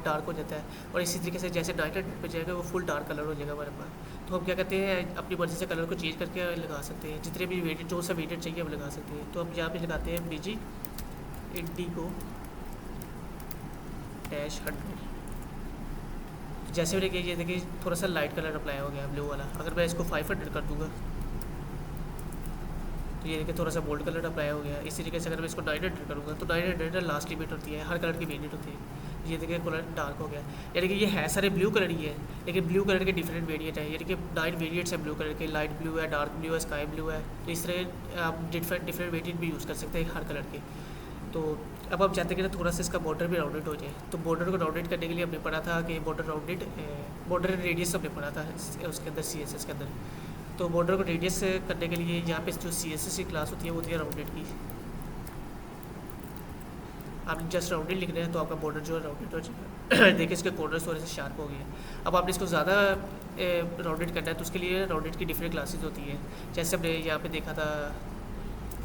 डार्क हो जाता है, और इसी तरीके से जैसे 900 पे जाएगा वो फुल डार्क कलर हो जाएगा हमारे पास। तो हम क्या करते हैं, अपनी मर्ज़ी से कलर को चेंज करके लगा सकते हैं, जितने भी वेरिएंट जो सा वेरिएंट चाहिए हम लगा सकते हैं। तो हम यहाँ पे लगाते हैं BG इंडिगो -100। जैसे मैंने किया, ये देखिए थोड़ा सा लाइट कलर अप्लाई हो गया ब्लू वाला। अगर मैं इसको 500 कर दूंगा तो ये देखिए थोड़ा सा बोल्ड कलर अप्लाई हो गया। इसी तरीके से अगर मैं इसको 900 करूँगा तो 900 लास्ट लिमिट होती है, हर कलर की वेरिएंट होती है। ये देखिए कलर डार्क हो गया, यानी कि ये है सारे ब्लू कलर ही है, लेकिन ब्लू कलर के डिफरेंट वेरिएंट है, यानी कि 9 वेरिएंट्स हैं ब्लू कलर के। लाइट ब्लू है, डार्क ब्लू है, स्काई ब्लू है। तो इस तरह आप डिफरेंट वेरिएंट भी यूज़ कर सकते हैं हर कलर के। तो अब आप चाहते हैं कि ना थोड़ा सा इसका बॉर्डर भी राउंडेड हो जाए, तो बॉर्डर को राउंडेड करने के लिए हमने पढ़ा था कि बॉर्डर रेडियस हमने पढ़ा था उसके अंदर CSS के अंदर। तो बॉर्डर को रेडियस करने के लिए यहाँ पे जो CSS की क्लास होती है वो होती है राउंडेड की। आपने जस्ट राउंडेड लिखना है तो आपका बॉर्डर जो है राउंडेड हो जाएगा। देखिए इसके कॉर्नर्स थोड़े से शार्प हो गए हैं। अब आपने इसको ज़्यादा राउंडेड करना है तो उसके लिए राउंडेड की डिफरेंट क्लासेज होती हैं। जैसे हमने यहाँ पे देखा था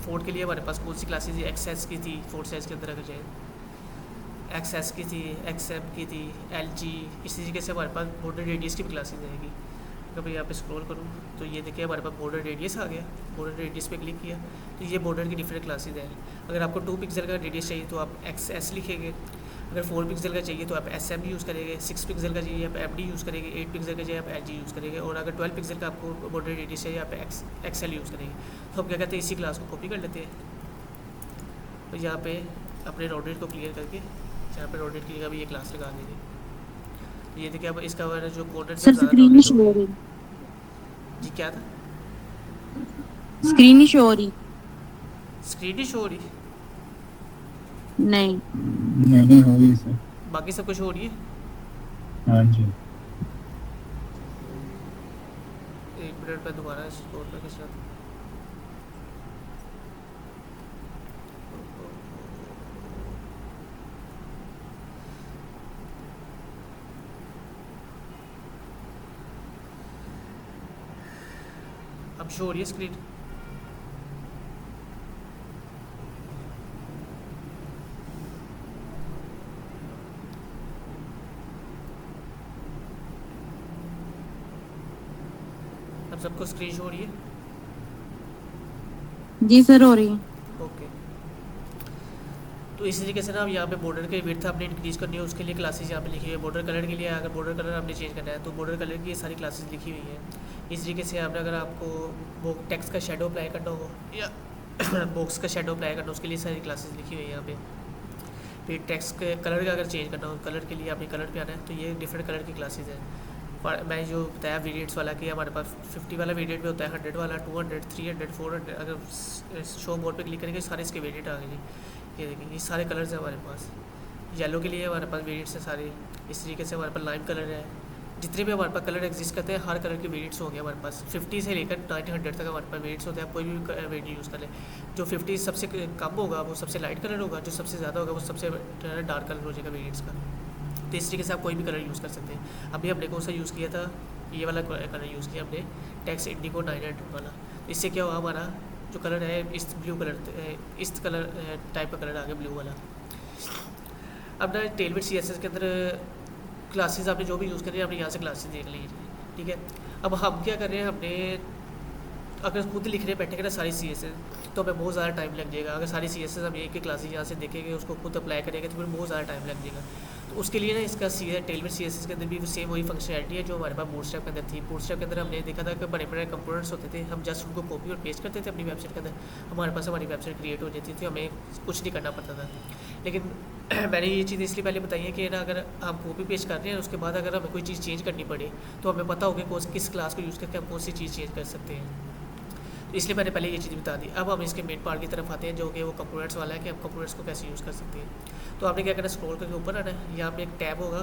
फोर्ट के लिए हमारे पास कौन सी क्लासेज XS की थी, फोर्ट साइज़ के अंदर अगर जाए XS की थी, XM की थी, LG। इसी तरीके से हमारे पास बॉर्डर रेडियस की भी क्लासेज रहेगी। अगर मैं यहाँ पे स्क्रॉल करूँ तो ये देखिए हमारे पास बॉर्डर रेडियस आ गया। बॉर्डर रेडियस पे क्लिक किया तो ये बॉर्डर की डिफरेंट क्लासेज हैं। अगर आपको 2 पिक्सल का रेडियस चाहिए तो आप XS लिखेंगे, अगर 4 पिक्सल का चाहिए तो आप SM यूज़ करेंगे, 6 पिक्सल का चाहिए आप MD यूज़ करेंगे, 8 पिक्सल का चाहिए आप LG यूज़ करेंगे, और अगर 12 पिक्सल का आपको बॉर्डर रेडियस चाहिए आप XL यूज़ करेंगे। तो हम क्या कहते हैं, इसी क्लास को कॉपी कर लेते हैं। तो यहाँ पे अपने राउंडेड को क्लियर करके जहाँ पे राउंडेड की जगह भी ये क्लास लगा देंगे। तो ये देखिए अब इसका वाला जो कॉर्नर सर स्क्रीन नहीं शो हो रही। जी क्या था? स्क्रीन नहीं शो हो रही। स्क्रीन ही शो हो रही, नहीं नहीं हो रही सर। बाकी सब कुछ हो रही है। हाँ जी। एक मिनट में दोबारा स्टोर करके साथ अब शो हो रही है स्क्रीन। अब सबको स्क्रीन शो हो रही है। जी सर हो रही है। ओके, तो इसी तरीके से ना अब यहाँ पे बॉर्डर के विड्थ आपने इंक्रीज़ करनी है, उसके लिए क्लासेस यहाँ पे लिखी हुई है। बॉर्डर कलर के लिए अगर बॉर्डर कलर आपने चेंज करना है तो बॉर्डर कलर की ये सारी क्लासेस लिखी हुई हैं। इस तरीके से आपने अगर आपको वो टेक्स्ट का शेडो अप्लाई करना हो या बॉक्स का शेडो अप्लाई करना हो उसके लिए सारी क्लासेस लिखी हुई है यहाँ पे। फिर टेक्स्ट के कलर का अगर चेंज करना हो, कलर के लिए आपने कलर पे आना है, तो ये डिफरेंट कलर की क्लासेस हैं। मैं जो बताया वेरिएंट्स वाला कि हमारे पास 50 वाला वेरिएंट भी होता है, 100 वाला, 200, 300, 400। अगर शो मोड पे क्लिक करेंगे सारे इसके वेरिएंट आ गए जी। ये देखिए ये सारे कलर्स हैं हमारे पास। येलो के लिए हमारे पास वेरिएंट्स हैं सारे। इस तरीके से हमारे पास लाइम कलर है। जितने भी हमारे पास कलर एग्जिस्ट करते हैं हर कलर के वेरिएंट्स होंगे हमारे पास। 50 से लेकर 900 तक हमारे पास वेरिएंट्स होते हैं। आप कोई भी वेरिएंट यूज़ कर लें। जो 50 सबसे कम होगा वो सबसे लाइट कलर होगा, जो सबसे ज़्यादा होगा वो सबसे डार्क कलर हो जाएगा वेरिएंट्स का। तो इस तरीके से आप कोई भी कलर यूज़ कर सकते हैं। अभी हमने कौन सा यूज़ किया था, ये वाला कलर यूज़ किया हमने, टेक्स्ट इंडिगो 900 वाला। इससे क्या हुआ, हमारा जो कलर है इस ब्लू कलर, इस कलर टाइप का कलर आ गया ब्लू वाला। अब ना टेलविड CSS के अंदर क्लासेस आपने जो भी यूज़ कर रहे हैं आपने यहाँ से क्लासेस देख लीजिए, ठीक है। अब हम क्या कर रहे हैं, हमने अगर खुद लिखने बैठेंगे ना सारी CSS तो हमें बहुत ज़्यादा टाइम लग जाएगा। अगर सारी CSS हम एक क्लासेस यहाँ से देखेंगे उसको खुद अप्लाई करेंगे तो फिर बहुत ज़्यादा टाइम लग जाएगा। तो उसके लिए ना इसका टेलविड CSS के अंदर भी सेम वही फंक्शनलिटी है जो हमारे पास बूटस्ट्रैप के अंदर थी। बूटस्ट्रैप के अंदर हमने देखा था कि बड़े बड़े कंपोनेंट्स होते थे, हम जस्ट उनको कॉपी और पेस्ट करते थे अपनी वेबसाइट के अंदर, हमारे पास हमारी वेबसाइट क्रिएट हो जाती थी, हमें कुछ नहीं करना पड़ता था। लेकिन मैंने ये चीज़ इसलिए पहले बताई है कि ना अगर हम कॉपी पेस्ट कर रहे हैं उसके बाद अगर हमें कोई चीज़ चेंज करनी पड़े तो हमें पता होगा कौन किस क्लास को यूज़ करके हम कौन सी चीज़ चेंज कर सकते हैं। तो इसलिए मैंने पहले ये चीज़ बता दी। अब हम इसके मेन पार्ट की तरफ आते हैं जो कि वो कंपोनेंट्स वाला है कि हम कंपोनेंट्स को कैसे यूज़ कर सकते हैं। तो आपने क्या करना है, स्क्रॉल करके ऊपर आना है, यहाँ पे एक टैब होगा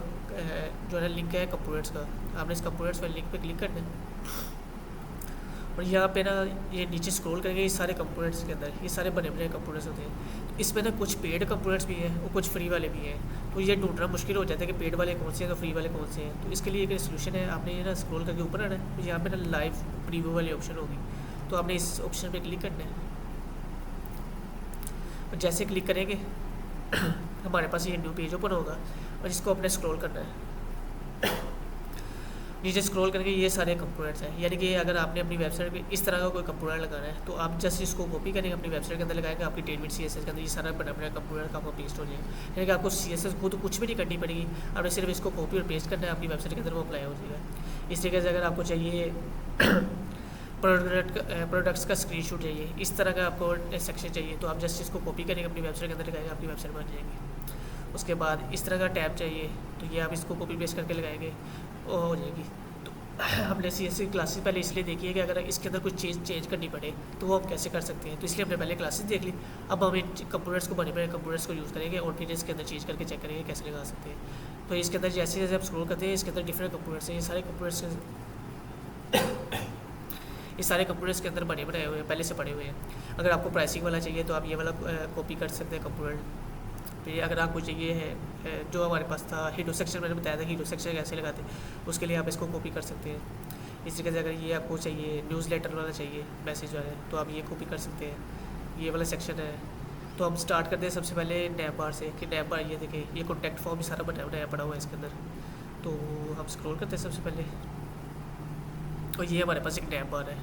जो है लिंक है कंपोनेंट्स का। आपने इस कंपोनेंट्स वाले लिंक पे क्लिक करना है और यहाँ पे ना ये नीचे स्क्रॉल करेंगे, ये सारे कंपोनेंट्स के अंदर ये सारे बने बने कंपोनेंट्स होते हैं। तो इसमें ना कुछ पेड कंपोनेंट्स भी हैं और कुछ फ्री वाले भी हैं। तो ये ढूंढना मुश्किल हो जाता है कि पेड वाले कौन से हैं तो फ्री वाले कौन से हैं। तो इसके लिए एक सोल्यूशन है, आपने ये ना स्क्रॉल करके ऊपर आना है, तो यहाँ पे ना लाइव प्रीव्यू वाली ऑप्शन होगी, तो आपने इस ऑप्शन पे क्लिक करना है। और जैसे क्लिक करेंगे हमारे पास ये न्यू पेज ओपन होगा और इसको अपने स्क्रॉल करना है। नीचे स्क्रॉल करके ये सारे कंपोनेंट्स हैं, यानी कि अगर आपने अपनी वेबसाइट पे इस तरह का कोई कंपोनेंट लगाना है तो आप जस्ट इसको कॉपी करेंगे, अपनी वेबसाइट के अंदर लगाएंगे, आपकी टेलमेट CSS के अंदर ये सारा बना बना कंपोनेंट का आपको पेस्ट हो जाएगा। यानी कि आपको CSS खुद कुछ भी नहीं करनी पड़ेगी, आपने सिर्फ इसको कॉपी और पेस्ट करना है, अपनी वेबसाइट के अंदर वो अप्लाई हो जाएगा। इस तरीके से अगर आपको चाहिए प्रोडक्ट्स का स्क्रीनशॉट चाहिए, इस तरह का आपको सेक्शन चाहिए, तो आप जस्ट इसको कॉपी करेंगे, अपनी वेबसाइट के अंदर लगाएंगे, अपनी वेबसाइट बन जाएगी। उसके बाद इस तरह का टैब चाहिए, तो ये आप इसको कॉपी पेस्ट करके लगाएंगे और हो जाएगी। तो हमने CSS क्लासेस पहले इसलिए देखी है कि अगर इसके अंदर कुछ चेंज करनी पड़े तो वो हम कैसे कर सकते हैं, तो इसलिए हमने पहले क्लासेस देख ली। अब हम इन कंपोनेंट्स को बने बने कंपोनेंट्स को यूज़ करेंगे और फिर इसके अंदर चेंज करके चेक करेंगे कैसे लगा सकते हैं। तो इसके अंदर जैसे जैसे आप स्क्रॉल करते हैं इसके अंदर डिफरेंट कंपोनेंट्स हैं, ये सारे कंपोनेंट्स ये सारे कंपोनेंट्स के अंदर बने बनाए हुए हैं, पहले से पड़े हुए हैं। अगर आपको प्राइसिंग वाला चाहिए तो आप ये वाला कॉपी कर सकते हैं कंपोनेंट। फिर अगर आपको चाहिए है जो हमारे पास था हीरो सेक्शन, मैंने बताया था हीरो सेक्शन कैसे लगाते हैं, उसके लिए आप इसको कॉपी कर सकते हैं। इस तरीके से अगर ये आपको चाहिए न्यूज़लेटर वाला चाहिए मैसेज वाला, तो आप ये कॉपी कर सकते हैं। ये वाला सेक्शन है, तो हम स्टार्ट करते हैं सबसे पहले नैप बार से कि नैप बार ये देखें, ये कॉन्टैक्ट फॉर्म भी सारा बनाया पड़ा हुआ है इसके अंदर। तो हम स्क्रॉल करते हैं सबसे पहले, और ये हमारे पास एक नैप बार है,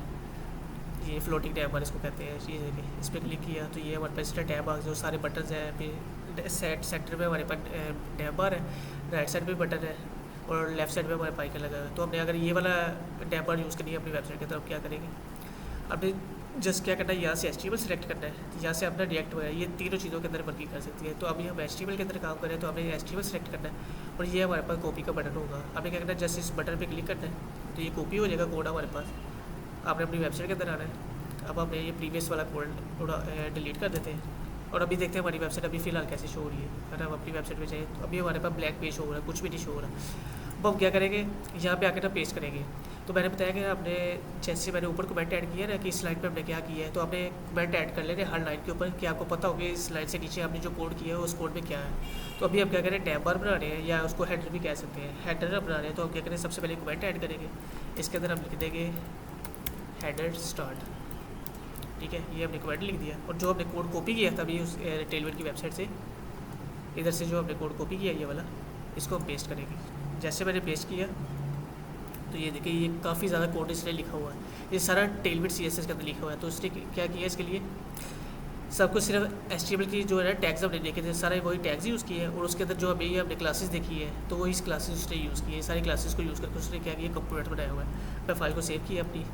ये फ्लोटिंग टैब बार इसको कहते हैं। ये देखें, इस पर क्लिक किया तो ये हमारे पास टैब आ जो सारे बटन हैं। फिर सेंटर में हमारे पास टैब बार है, राइट साइड पे बटन है और लेफ्ट साइड में हमारे पाइकन लगा है। तो हमने अगर ये वाला टैब बार यूज़ करनी है अपनी वेबसाइट की तरफ, क्या करेंगे, आपने जस्ट क्या करना है, यहाँ से HTML सेलेक्ट करना है, तो यहाँ से अपना रिएक्ट वगैरह ये तीनों चीज़ों के अंदर वर्किंग कर सकती है। तो अभी हम HTML के अंदर काम करें तो हमने HTML सेलेक्ट करना है और ये हमारे पास कॉपी का बटन होगा। आपने क्या करना है, जस्ट इस बटन पर क्लिक करना है तो ये कॉपी हो जाएगा कोड हमारे पास। आपने अपनी वेबसाइट के अंदर आना है। अब हमने ये प्रीवियस वाला कोड थोड़ा डिलीट कर देते हैं और अभी देखते हैं हमारी वेबसाइट अभी फ़िलहाल कैसे शो हो रही है। अगर हम अपनी वेबसाइट पे जाएँ तो अभी हमारे पास ब्लैक पेज शो हो रहा है, कुछ भी नहीं शो हो रहा। अब हम क्या करेंगे, यहाँ पे आकर ना पेस्ट करेंगे। तो मैंने बताया कि आपने जैसे मैंने ऊपर कमेंट ऐड किया ना कि इस लाइन पे हमने क्या किया है, तो आपने कमेंट ऐड कर लेने हर लाइन के ऊपर कि आपको पता होगा इस लाइन से नीचे आपने जो कोड किया है उस कोड में क्या है। तो अभी हम क्या करें, टैब बार बना रहे हैं या उसको हेडर भी कह सकते हैं, हेडर बना रहे हैं। तो हम क्या करें, सबसे पहले कमेंट ऐड करेंगे, इसके अंदर हम लिख देंगे हेडर स्टार्ट, ठीक है। ये हमने कमेंट लिख दिया और जो हमने कोड कॉपी किया था अभी उस टेलमेट की वेबसाइट से, इधर से जो हमने कोड कॉपी किया ये वाला, इसको हम पेस्ट करेंगे। जैसे मैंने पेस्ट किया तो ये देखिए ये काफ़ी ज़्यादा कोड इसने लिखा हुआ है, ये सारा टेलमेट CSS के अंदर लिखा हुआ है। तो उसने क्या किया, इसके लिए सब कुछ सिर्फ HTML की जो है टैग्स हमने देखे थे, सारे वही टैग्स यूज़ किए हैं। और उसके अंदर जो अभी हमने क्लासेस देखी है तो वही क्लासेस उसने यूज़ किए, सारी क्लासेस को यूज़ करके उसने क्या किया, कंपोनेंट बनाया हुआ है। मैं फाइल को सेव किया अपनी,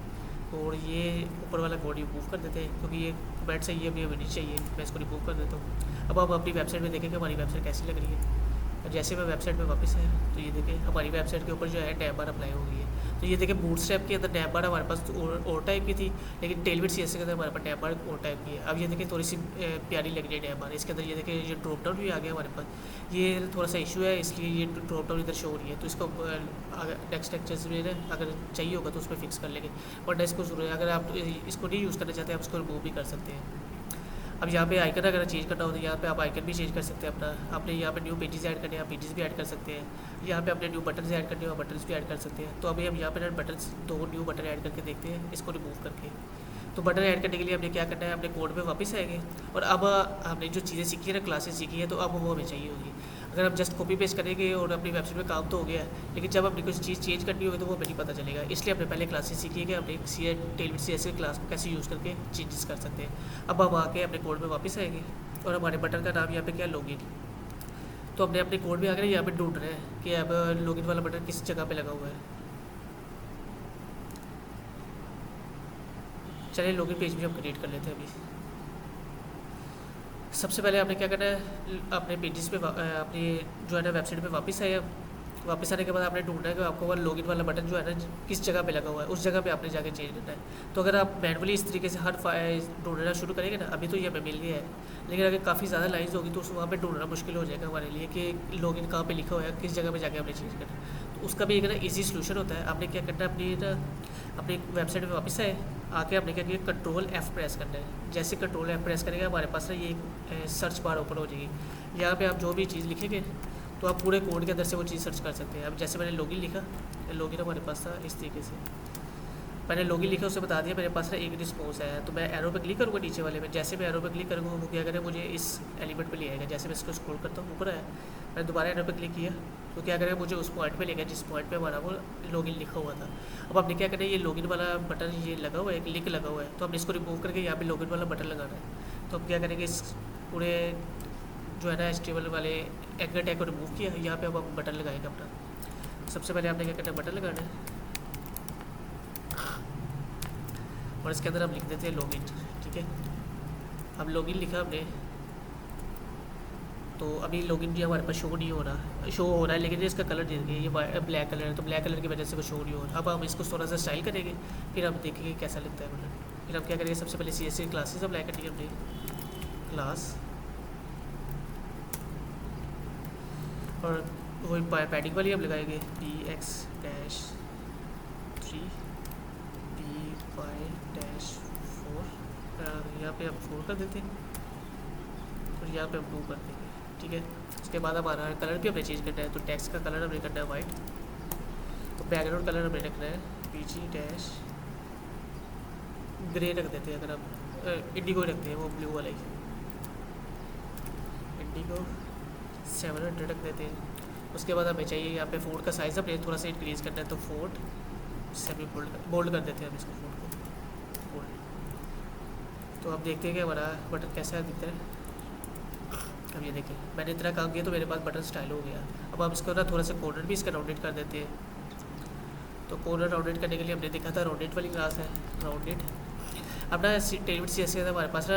और ये ऊपर वाला कोड रिमूव कर देते हैं क्योंकि ये कमेंट से ये अभी नहीं चाहिए, मैं इसको रिमूव कर देता हूँ। अब हम अपनी वेबसाइट में देखेंगे हमारी वेबसाइट कैसी लग रही है। और जैसे मैं वेबसाइट में वापस आया तो ये देखें हमारी वेबसाइट के ऊपर जो है टैब बार अप्लाई हो गई है। तो ये देखें बूटस्ट्रैप के अंदर टैब बार हमारे पास और टाइप की थी, लेकिन टेलमेट CSS के अंदर हमारे पास टैब बार और टाइप की है। अब ये देखें थोड़ी सी प्यारी लग रही है टैब बार। इसके अंदर ये देखें ये ड्रॉप डाउन भी आ गया हमारे पास, ये थोड़ा सा इशू है इसलिए ये ड्रॉप डाउन इधर शो हो रही है। तो इसको नेक्स्ट लेक्चर्स में अगर चाहिए होगा तो उस पर फिक्स कर लेंगे, वरना इसको जरूर अगर आप इसको नहीं यूज़ करना चाहते आप इसको रिमूव भी कर सकते हैं। अब यहाँ पे आइकन अगर चेंज करना हो तो यहाँ पे आप आइकन भी चेंज कर सकते हैं अपना। आपने यहाँ पे न्यू पेजेस ऐड करने हैं, आप पेजेस भी ऐड कर सकते हैं। यहाँ पे अपने न्यू बटन्स ऐड करने हो, बटन्स भी ऐड कर सकते हैं। तो अभी हम यहाँ पे बटन्स 2 न्यू बटन ऐड करके देखते हैं इसको रिमूव करके। तो बटन ऐड करने के लिए हमने क्या करना है, अपने कोड में वापस आएंगे और अब हमने जो चीज़ें सीखी है ना, क्लासेस सीखी है, तो अब वो हमें चाहिए होगी। अगर हम जस्ट कॉपी पेस्ट करेंगे और अपनी वेबसाइट में काम तो हो गया है, लेकिन जब अपनी कुछ चीज़ चेंज करनी होगी तो वो हमें नहीं पता चलेगा। इसलिए हमने पहले क्लासेस सीखी है कि अपने टेलमेट CSS की क्लास को कैसे यूज़ करके चेंजेस कर सकते हैं। अब हम आके अपने कोड में वापस आएंगे और हमारे बटन का नाम यहाँ पे क्या, लॉगिन। तो हमने अपने कोड में आकर यहाँ पे ढूंढ रहे हैं कि अब लॉगिन वाला बटन किस जगह पे लगा हुआ है। चलिए लॉगिन पेज भी हम क्रिएट कर लेते हैं। अभी सबसे पहले आपने क्या करना है, अपने पेजेस पे अपनी जो है ना वेबसाइट पे वापस आए। वापस आने के बाद आपने ढूंढना है कि आपको वो लॉगिन वाला बटन जो है ना किस जगह पे लगा हुआ है, उस जगह पे आपने जाके चेंज करना है। तो अगर आप मैनुअली इस तरीके से हर ढूंढना शुरू करेंगे ना, अभी तो ये हमें मिल गया है, लेकिन अगर काफ़ी ज़्यादा लाइन्स होगी तो वहाँ पे ढूंढना मुश्किल हो जाएगा हमारे लिए कि लॉगिन कहाँ पे लिखा हुआ है, किस जगह पे जाके हमने चेंज करना है। तो उसका भी एक ना ईजी सोल्यूशन होता है। आपने क्या करना है, अपनी वेबसाइट पर वापस आए, आके हमने क्या किया, कंट्रोल F प्रेस करना है। जैसे कंट्रोल F प्रेस करेंगे हमारे पास ना ये सर्च बार ओपन हो जाएगी। यहाँ पे आप जो भी चीज़ लिखेंगे तो आप पूरे कोड के अंदर से वो चीज़ सर्च कर सकते हैं। अब जैसे मैंने लॉगिन लिखा, लॉगिन हमारे पास था इस तरीके से, मैंने लॉगिन लिखा, उसे बता दिया मेरे पास ना एक रिस्पॉन्स आया। तो मैं एरो पे क्लिक करूँगा नीचे वाले में, जैसे मैं एरो पे क्लिक करूँगा वो क्या करें, मुझे इस एलिमेंट पे ले आएगा। जैसे मैं इसको स्क्रॉल करता हूँ ऊपर आया, मैंने दोबारा एरो पे क्लिक किया तो क्या करें, मुझे उस पॉइंट पे ले गया जिस पॉइंट पे हमारा वो लॉगिन लिखा हुआ था। अब हमने क्या करें, ये लॉगिन वाला बटन ये लगा हुआ है, एक लिंक लगा हुआ है, तो हमने इसको रिमूव करके यहाँ पे लॉगिन वाला बटन लगाना है। तो हम क्या करेंगे, इस पूरे जो है ना HTML वाले एंकर टैग को रिमूव किया, यहाँ पे अब हम बटन लगाएंगे अपना। सबसे पहले आपने क्या करना है, बटन लगाना है और इसके अंदर हम लिख देते हैं लॉगिन। ठीक है, अब लॉगिन लिखा हमने, तो अभी लॉगिन भी हमारे पास शो नहीं हो रहा, शो हो रहा है लेकिन इसका कलर दे देंगे, ये ब्लैक कलर है, तो ब्लैक कलर की वजह से वो शो नहीं हो रहा। अब हम इसको थोड़ा सा स्टाइल करेंगे, फिर हम देखेंगे कैसा लगता है बटन। फिर हम क्या करेंगे, सबसे पहले CSS की क्लासेस अप्लाई करनी है हमने, क्लास और वही पैडिंग वाली हम लगाएंगे px-3 py-4, यहाँ पे हम 4 कर देते हैं और यहाँ पे हम 2 कर देंगे। ठीक है, उसके बाद हमारा कलर भी हमें चेंज करना है, तो टेक्स्ट का कलर हमें करना है वाइट, तो बैकग्राउंड कलर हमें रखना है PG-ग्रे रख देते हैं। अगर हम इंडिगो रखते हैं, वो ब्लू वाला ही, इंडिगो 700 रख देते हैं। उसके बाद हमें चाहिए यहाँ पे फ़ॉन्ट का साइज़ अपने थोड़ा सा इंक्रीज़ करना है, तो फ़ॉन्ट सेमी बोल्ड कर देते हैं हम इसको, फ़ॉन्ट को बोल्ड। तो अब देखते हैं कि हमारा बटन कैसा दिखता है। अब ये देखें, मैंने इतना काम किया तो मेरे पास बटन स्टाइल हो गया। अब हम इसको ना थोड़ा सा कॉर्नर भी इसका राउंडेड कर देते हैं। तो कॉर्नर राउंडेड करने के लिए हमने देखा था राउंडेड वाली क्लास है, राउंडेड। अब ना टेलमेंट CSS के अंदर हमारे पास ना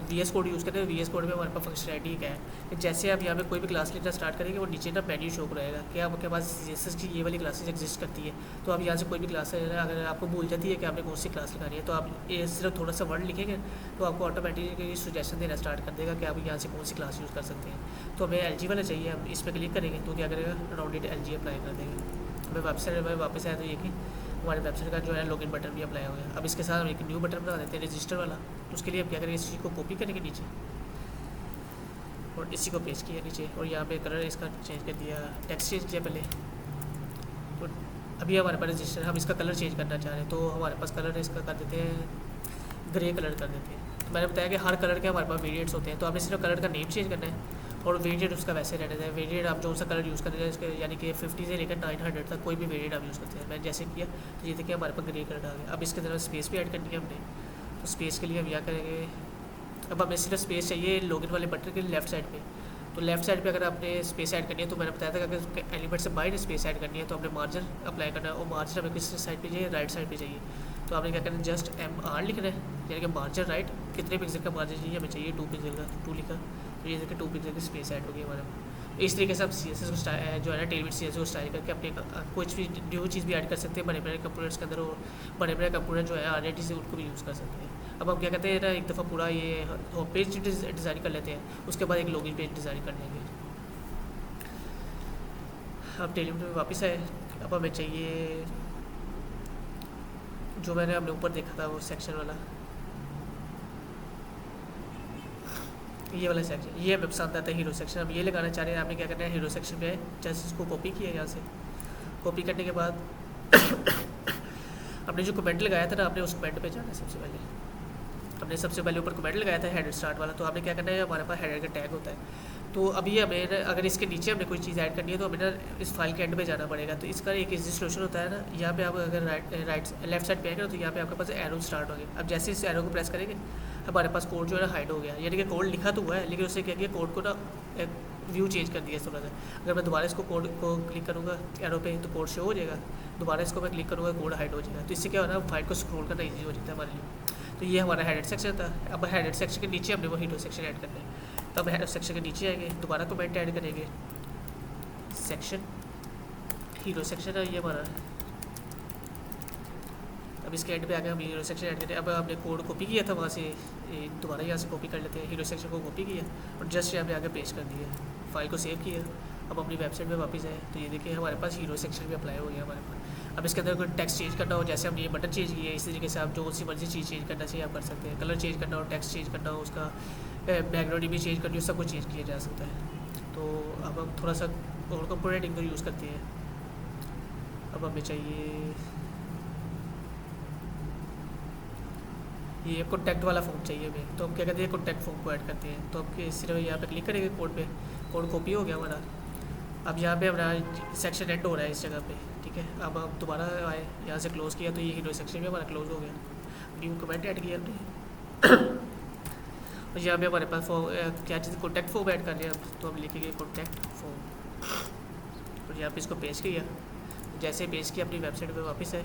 VS कोड यूज़ करते हैं। VS कोड में हमारे पास फंक्शनैलिटी क्या है कि जैसे आप यहाँ पे कोई भी क्लास लिखना स्टार्ट करेंगे, वो नीचे ना मेन्यू शो कराएगा कि आपके पास CSS की ये वाली क्लासेस एग्जिस्ट करती है। तो आप यहाँ से कोई भी क्लास है, अगर आपको भूल जाती है कि आपने कौन सी क्लास लगानी है, तो आप ये सिर्फ थोड़ा सा वर्ड लिखेंगे तो आपको ऑटोमेटिकली सजेशन देना स्टार्ट कर देगा कि आप यहाँ से कौन सी क्लास यूज़ कर सकते हैं। तो हमें LG वाला चाहिए, हम इस पर क्लिक करेंगे तो क्या करेगा, राउंडेड LG अप्लाई कर देंगे। हमें वेबसाइट में वापस आया तो ये कि हमारे वेबसाइट का जो है लॉगिन बटन भी अप्लाई हो गया। अब इसके साथ हम एक न्यू बटन बना देते हैं, रजिस्टर वाला। तो उसके लिए हम क्या करेंगे, इसी को कॉपी करेंगे नीचे और इसी को पेस्ट किया नीचे, और यहाँ पे कलर इसका चेंज कर दिया, टेक्स्ट चेंज किया पहले। तो अभी हमारे पास रजिस्टर, हम इसका कलर चेंज करना चाह रहे हैं, तो हमारे पास कलर इसका कर देते हैं, ग्रे कलर कर देते हैं। तो मैंने बताया कि हर कलर के हमारे पास वेरिएंट्स होते हैं, तो हमें सिर्फ कलर का नेम चेंज करना है और वेरिएंट उसका वैसे रहने दें। वेरिएंट आप जो सा कलर यूज़ करते हैं, इसके यानी कि 50 से लेकर 900 तक कोई भी वेरिएंट आप यूज़ करते हैं। मैंने जैसे किया तो ये देखिए हमारे पास ग्रे कलर आ गया। अब इसके अंदर स्पेस भी ऐड करनी है हमने, तो स्पेस के लिए हम यहाँ करेंगे, अब हमें सिर्फ स्पेस चाहिए लॉगिन वाले बटन के लेफ्ट साइड पे। तो लेफ्ट साइड पे अगर आपने स्पेस ऐड करनी है, तो मैंने बताया था कि अगर एलिमेंट से बाहर स्पेस ऐड करनी है तो हमने मार्जिन अप्लाई करना है, और मार्जिन हमें किस साइड पे चाहिए, राइट साइड पे चाहिए। तो आपने क्या करना है, जस्ट MR लिखना है, यानी कि मार्जिन राइट। कितने पिक्सल का मार्जिन चाहिए, हमें चाहिए 2 पिक्सल का, 2 लिखा, तो ये देखिए 2 पिक्सल की स्पेस ऐड होगी हमारे पास। इस तरीके से आप CSS को जो है ना टेलमेंट CSS को स्टाइल करके अपने कुछ भी न्यू चीज़ भी ऐड कर सकते हैं बने बने कंपोनेंट्स के अंदर, और बने बने कंपोनेंट जो है RNT से उनको भी यूज़ कर सकते हैं। अब हम क्या कहते हैं ना, एक दफ़ा पूरा ये होम पेज डिज़ाइन कर लेते हैं, उसके बाद एक लॉगिन पेज डिज़ाइन कर लेंगे। अब टेलमेंट में वापस आए, अब हमें चाहिए जो हमने ऊपर देखा था वो सेक्शन वाला, ये वाला सेक्शन, ये हमें पसंद आता है, हीरो सेक्शन। हम ये लगाना चाह रहे हैं। आपने क्या करना है, हीरो सेक्शन पे जैसे इसको कॉपी किया, यहाँ से कॉपी करने के बाद आपने जो कमेंट लगाया था ना, आपने उस कमेंट पे जाना है। हमने सबसे पहले ऊपर कमेंट लगाया था हेडर स्टार्ट वाला, तो आपने क्या करना है, हमारे पास हेडर का टैग होता है। तो अभी हमें अगर इसके नीचे हमने कोई चीज़ ऐड करनी है तो हमें ना इस फाइल के एंड पे जाना पड़ेगा। तो इसका एक इजी सोल्यूशन होता है ना, यहाँ पे आप अगर लेफ्ट साइड पे आएंगे तो यहाँ पे आपके पास एरो स्टार्ट हो गया। अब जैसे इस एरो को प्रेस करेंगे हमारे पास कोड जो है ना हाइड हो गया, यानी कि कोड लिखा तो हुआ है लेकिन उससे क्या किया, कोड को ना एक व्यू चेंज कर दिया थोड़ा सा। अगर मैं दोबारा इसको कोड को क्लिक करूँगा एरो पे तो कोड शो हो जाएगा, दोबारा इसको मैं क्लिक करूँगा कोड हाइड हो जाएगा। तो इससे क्या हो रहा है, फाइल को स्क्रॉल करना ईजी हो जाता है हमारे लिए। तो ये हमारा हेडर सेक्शन था। अब हेडर सेक्शन के नीचे हमने वो हीरो सेक्शन ऐड करना है। तब हेडर सेक्शन के नीचे आएंगे, दोबारा कमेंट ऐड करेंगे, सेक्शन हीरो सेक्शन है ये हमारा। अब इसके एंड पे आके हम हीरो सेक्शन ऐड करते हैं। अब हमने कोड कॉपी किया था वहाँ से, दोबारा यहाँ से कॉपी कर लेते हैं, हीरो सेक्शन को कॉपी किया और जस्ट यहाँ पे आके पेस्ट कर दिया, फाइल को सेव किया। अब अपनी वेबसाइट पे वापस आए तो ये देखिए हमारे पास हीरो सेक्शन भी अप्लाई हो गया हमारे पास। अब इसके अंदर कोई टेक्स्ट चेंज करना हो, जैसे हमने ये बटन चेंज किया है, इसी तरीके से आप जो सी मर्जी चीज़ चेंज करना चाहिए आप कर सकते हैं। कलर चेंज करना हो, टेक्स्ट चेंज करना हो, उसका बैकग्राउंड इमेज चेंज करनी हो, सब कुछ चेंज किया जा सकता है। तो अब हम थोड़ा सा और कंपोनेंट इनको यूज़ करते हैं। अब हमें चाहिए ये कॉन्टैक्ट वाला फॉर्म चाहिए हमें, तो हम क्या करते हैं कॉन्टैक्ट फॉर्म को ऐड करते हैं। तो हम सिर्फ यहाँ पे क्लिक करेंगे कोड पे, कोड कॉपी हो गया हमारा। अब यहाँ पे हमारा सेक्शन एंड हो रहा है इस जगह पे, ठीक है। अब हम दोबारा आए, यहाँ से क्लोज़ किया तो ये हीरो सेक्शन भी हमारा क्लोज हो गया। न्यू कमेंट ऐड किया हमने और यहाँ पे हमारे पास क्या चीज़ कॉन्टैक्ट फॉर्म ऐड कर रहे हैं अब, तो हम लिखेंगे कॉन्टैक्ट फॉर्म और यहाँ पे इसको पेस्ट किया। जैसे पेस्ट किया अपनी वेबसाइट पे वापस है,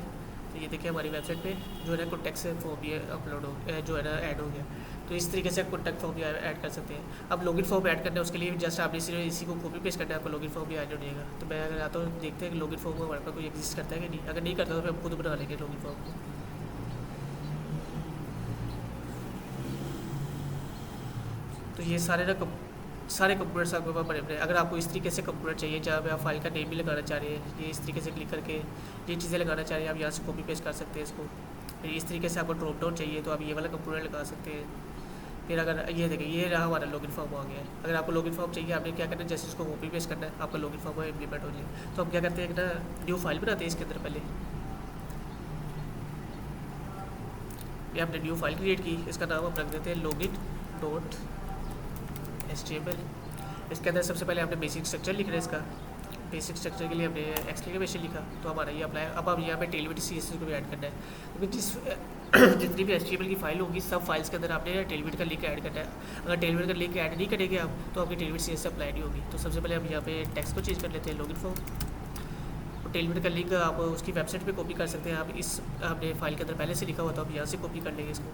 तो ये देखिए हमारी वेबसाइट पे जो है ना कॉन्टैक्ट फॉर्म भी अपलोड हो जो है ना ऐड हो गया। तो इस तरीके से कॉन्टैक्ट फॉर्म भी ऐड कर सकते हैं। अब लॉगिन फॉर्म ऐड करना है, उसके लिए जस्ट आपने सिर्फ इसी को कॉपी पेस्ट करना है, आपको लॉगिन फॉर्म भी ऐड हो जाएगा। तो मैं अगर आता हूँ देखते हैं कि लॉगिन फॉर्म हमारे पास कोई एग्जिस्ट करता है कि नहीं। अगर नहीं करता तो फिर हम खुद बना लेंगे लॉगिन फॉर्म को। तो ये सारे कंप्यूटर्स आपके पास बने बने। अगर आपको इस तरीके से कंप्यूटर चाहिए जहाँ पे आप फाइल का नेम भी लगाना चाह रहे हैं, ये इस तरीके से क्लिक करके ये चीज़ें लगाना चाह रहे हैं, आप यहाँ से कॉपी पेस्ट कर सकते हैं इसको। फिर इस तरीके से आपको ड्रॉप डाउन चाहिए तो आप ये वाला कंप्यूटर लगा सकते हैं। फिर अगर ये देखिए ये रहा हमारा लॉगिन फॉर्म आ गया है। अगर आपको लॉगिन फॉर्म चाहिए आपने क्या करना है, जैसे इसको कॉपी पेस्ट करना है, आपका लॉगिन फॉर्म इम्प्लीमेंट हो जाए। तो हम क्या करते हैं ना न्यू फाइल बनाते हैं इसके अंदर। पहले ये हमने न्यू फाइल क्रिएट की, इसका नाम हम रख देते हैं login.html। इसके अंदर सबसे पहले आपने बेसिक स्ट्रक्चर लिखना है इसका। बेसिक स्ट्रक्चर के लिए हमने एक्सक्लेमेशन लिखा, तो हमारा ये अप्लाई। अब हम यहाँ पे टेलविट CSS को भी ऐड करना है, क्योंकि जितनी भी HTML की फाइल होगी सब फाइल्स के अंदर आपने टेलविट का लिंक ऐड करना है। अगर टेलविट का लिंक ऐड नहीं करेंगे आप तो आपकी टेलविट CSS अप्लाई नहीं होगी। तो सबसे पहले हम यहाँ पे टेक्स्ट को चेंज कर लेते हैं लॉगिन फॉर्म। तो टेलविट का लिंक आप उसकी वेबसाइट पे कॉपी कर सकते हैं। आप इस आपने फाइल के अंदर पहले से लिखा हुआ था, आप यहाँ से कॉपी कर लेंगे इसको।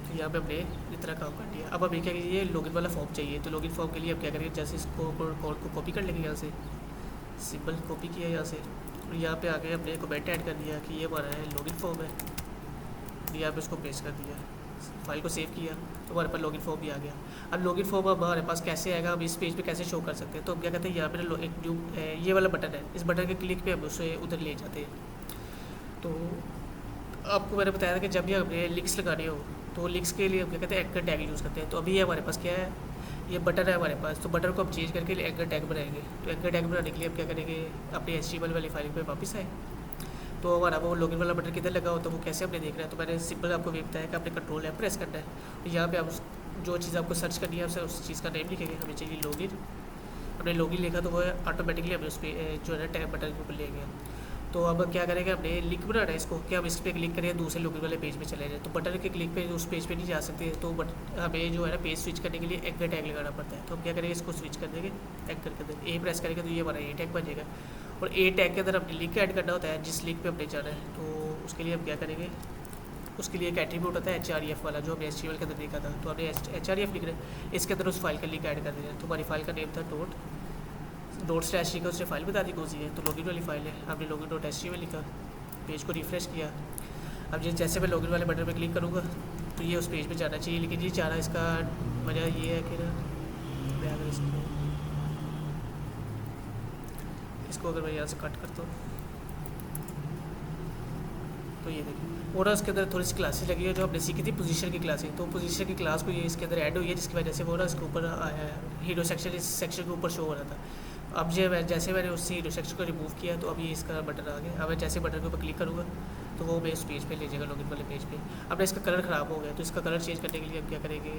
तो यहाँ पे हमने इतना काम कर दिया। अब हमें क्या कीजिए लॉगिन वाला फॉर्म चाहिए। तो लॉगिन फॉर्म के लिए हम क्या करेंगे, जैसे इसको कोड को कॉपी कर लेंगे, यहाँ से सिंपल कॉपी किया यहाँ से, और यहाँ पे आके हमने कमेंट ऐड कर दिया कि ये हमारा है लॉगिन फॉर्म है। यहाँ पे उसको पेस्ट कर दिया, फाइल को सेव किया तो हमारे पास लॉगिन फॉर्म भी आ गया। अब लॉगिन फॉर्म अब हमारे पास कैसे आएगा, हम इस पेज पे कैसे शो कर सकते हैं। तो हम क्या कहते हैं यहाँ पे एक न्यू ये वाला बटन है, इस बटन के क्लिक पे हम उसे उधर ले जाते हैं। तो आपको मैंने बताया था कि जब भी हमें लिंक्स लगाने हो तो लिंक्स के लिए हम क्या कहते हैं एंकर टैग यूज़ करते हैं। तो अभी ये हमारे पास क्या है, ये बटन है हमारे पास, तो बटन को हम चेंज करके एंकर टैग बनाएंगे। तो एंकर टैग बनाने के लिए हम क्या करेंगे, अपनी HTML वाली फाइल पे वापस आए। तो हमारा वो लॉगिन वाला बटन किधर लगा होता है वो कैसे हमने देखना है। तो मैंने सिंपल आपको ये बताया कि आपने कंट्रोल एफ प्रेस करना है। तो यहाँ पे आप जो चीज़ आपको सर्च करनी है आपसे उस चीज़ का नेम लिखेंगे। हमें चाहिए लॉगिन, हमने लॉगिन लिखा तो वो ऑटोमेटिकली हमें उस पर जो है ना टैग बटन के ऊपर ले गया। तो अब क्या करेंगे, हमने लिंक बनाना है इसको कि हम इस पर क्लिक करें दूसरे लॉगिन वाले पेज पे चले जाए। तो बटन के क्लिक पे उस पेज पे नहीं जा सकते, तो हमें जो है ना पेज स्विच करने के लिए एंकर टैग लगाना पड़ता है। तो हम क्या करेंगे, इसको स्विच कर देंगे एंकर के अंदर, ए प्रेस करेंगे तो ये हमारा ए टैग बन जाएगा। और ए टैग के अंदर हमने लिंक ऐड करना होता है, जिस लिंक पे हमने जाना है। तो उसके लिए हम क्या करेंगे, उसके लिए एक एट्रीब्यूट होता है href वाला, जो हमने HTML के अंदर देखा था। तो हमने href लिख रहे हैं, इसके अंदर उस फाइल का लिंक ऐड कर देना है। तो हमारी फाइल का नेम था ./, लिखा, उसने फाइल बता दी कौन सी है, तो लॉगिन वाली फाइल है। हमने login.html लिखा, पेज को रिफ्रेश किया। अब जैसे मैं लॉगिन वाले बटन पर क्लिक करूँगा तो ये उस पेज पे जाना चाहिए, लेकिन ये जा रहा है। इसका वजह ये है कि ना मैं अगर इसको अगर मैं यहाँ से कट करता हूँ तो ये देखिए और उसके अंदर थोड़ी सी क्लासेस लगी है जो हमने सीखी थी पोजीशन की क्लासें। तो पोजीशन की क्लास को ये इसके अंदर ऐड हुई है, जिसकी वजह से वो ना इसके ऊपर आया है, हीरो सेक्शन इस सेक्शन के ऊपर शो हो रहा था। अब जैसे मैंने उससे हीरो सेक्शन को रिमूव किया तो अभी इसका बटन आ गया। अब मैं जैसे बटन के ऊपर क्लिक करूँगा तो वो मैं इस पेज पे ले जाएगा, लॉगिन वाले पेज पे। अब इसका कलर ख़राब हो गया तो इसका कलर चेंज करने के लिए हम क्या करेंगे,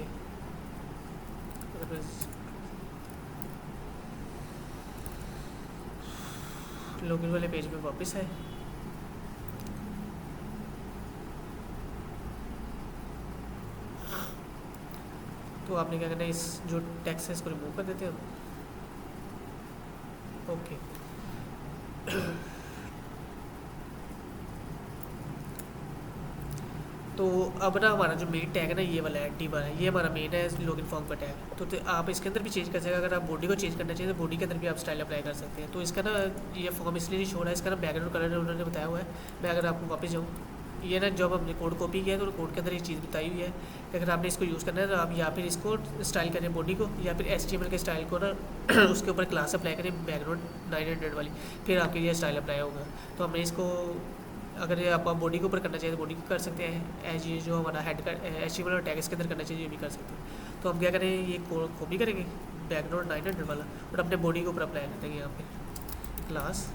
लॉगिन वाले पेज पे वापस है। तो आपने क्या करना है, इस जो टेक्स्ट है इसको रिमूव कर देते हैं हम। ओके तो अब ना हमारा जो मेन टैग है ना ये वाला है वाला, ये हमारा मेन है लॉगिन फॉर्म का टैग। तो आप इसके अंदर भी चेंज कर सकते हैं। अगर आप बॉडी को चेंज करना चाहिए तो बॉडी के अंदर भी आप स्टाइल अप्लाई कर सकते हैं। तो इसका ना ये फॉर्म इसलिए नहीं छोड़ रहा है, इसका ना बैकग्राउंड कलर उन्होंने बताया हुआ है। मैं अगर आपको वापस जाऊँ ये ना जब हमने कोड कॉपी किया है तो कोड के अंदर एक चीज़ बताई हुई है कि अगर आपने इसको यूज़ करना है तो आप या फिर इसको स्टाइल करें बॉडी को, या फिर HTML के स्टाइल को ना उसके ऊपर क्लास अप्लाई करें बैकग्राउंड 900 वाली, फिर आपके ये स्टाइल अप्लाई होगा। तो हमने इसको अगर ये आप बॉडी के ऊपर करना चाहिए तो बॉडी को कर सकते हैं, एज ये जो हमारा हेड का HTML और टैग इसके अंदर करना चाहिए ये भी कर सकते हैं। तो हम क्या करें, ये कॉपी करेंगे बैकग्राउंड 900 वाला और अपने बॉडी के ऊपर अप्लाई कर देंगे। यहाँ पे क्लास,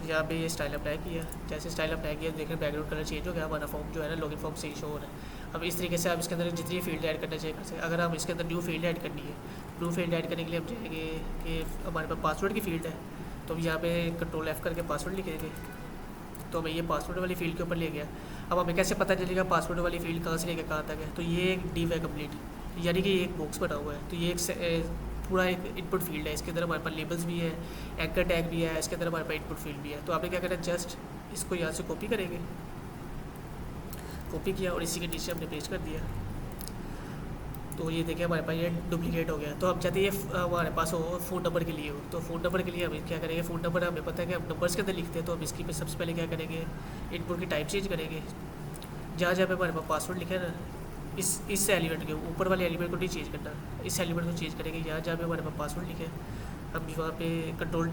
यहाँ पे ये स्टाइल अप्लाई किया, जैसे स्टाइल अप्लाई किया देखें बैकग्राउंड कलर चेंज हो गया, हमारा फॉर्म जो है ना लॉगिन फॉर्म सही शो हो रहा है। अब इस तरीके से आप इसके अंदर जितनी फील्ड ऐड करना चाहिए कर सकते हैं। अगर हम इसके अंदर न्यू फील्ड ऐड करनी है, न्यू फील्ड ऐड करने के लिए हम जाएंगे कि हमारे पास पासवर्ड की फील्ड है, तो हम यहाँ पे कंट्रोल F करके पासवर्ड लिखेंगे, तो हमें ये पासवर्ड वाली फील्ड के ऊपर ले गया। अब हमें कैसे पता चलेगा पासवर्ड वाली फील्ड कहाँ से लेकर कहाँ तक है, तो ये एक डिव है कंप्लीट, यानी कि ये एक बॉक्स बना हुआ है। तो ये एक पूरा एक इनपुट फील्ड है, इसके अंदर हमारे पास लेबल्स भी है, एंकर टैग भी है, इसके अंदर हमारे पास इनपुट फील्ड भी है। तो आपने क्या करना है, जस्ट इसको यहाँ से कॉपी करेंगे, कॉपी किया और इसी के नीचे हमने पेस्ट कर दिया। तो ये देखिए हमारे पास ये डुप्लीकेट हो गया। तो हम चाहते हैं ये हमारे पास हो फ़ोन नंबर के लिए हो, तो फ़ोन नंबर के लिए हम क्या करेंगे, फ़ोन नंबर हमें पता है कि हम नंबर्स के अंदर लिखते हैं, तो हम इसकी पे सबसे पहले क्या करेंगे, इनपुट की टाइप चेंज करेंगे। जहाँ जहाँ पे हमारे पास पासवर्ड लिखा है ना, इस एलिमेंट के ऊपर वाले एलिमेंट को नहीं चेंज करना, इस एलिमेंट को चेंज करेंगे। जहाँ पे हमारे पास पासवर्ड लिखे हम वहाँ पे कंट्रोल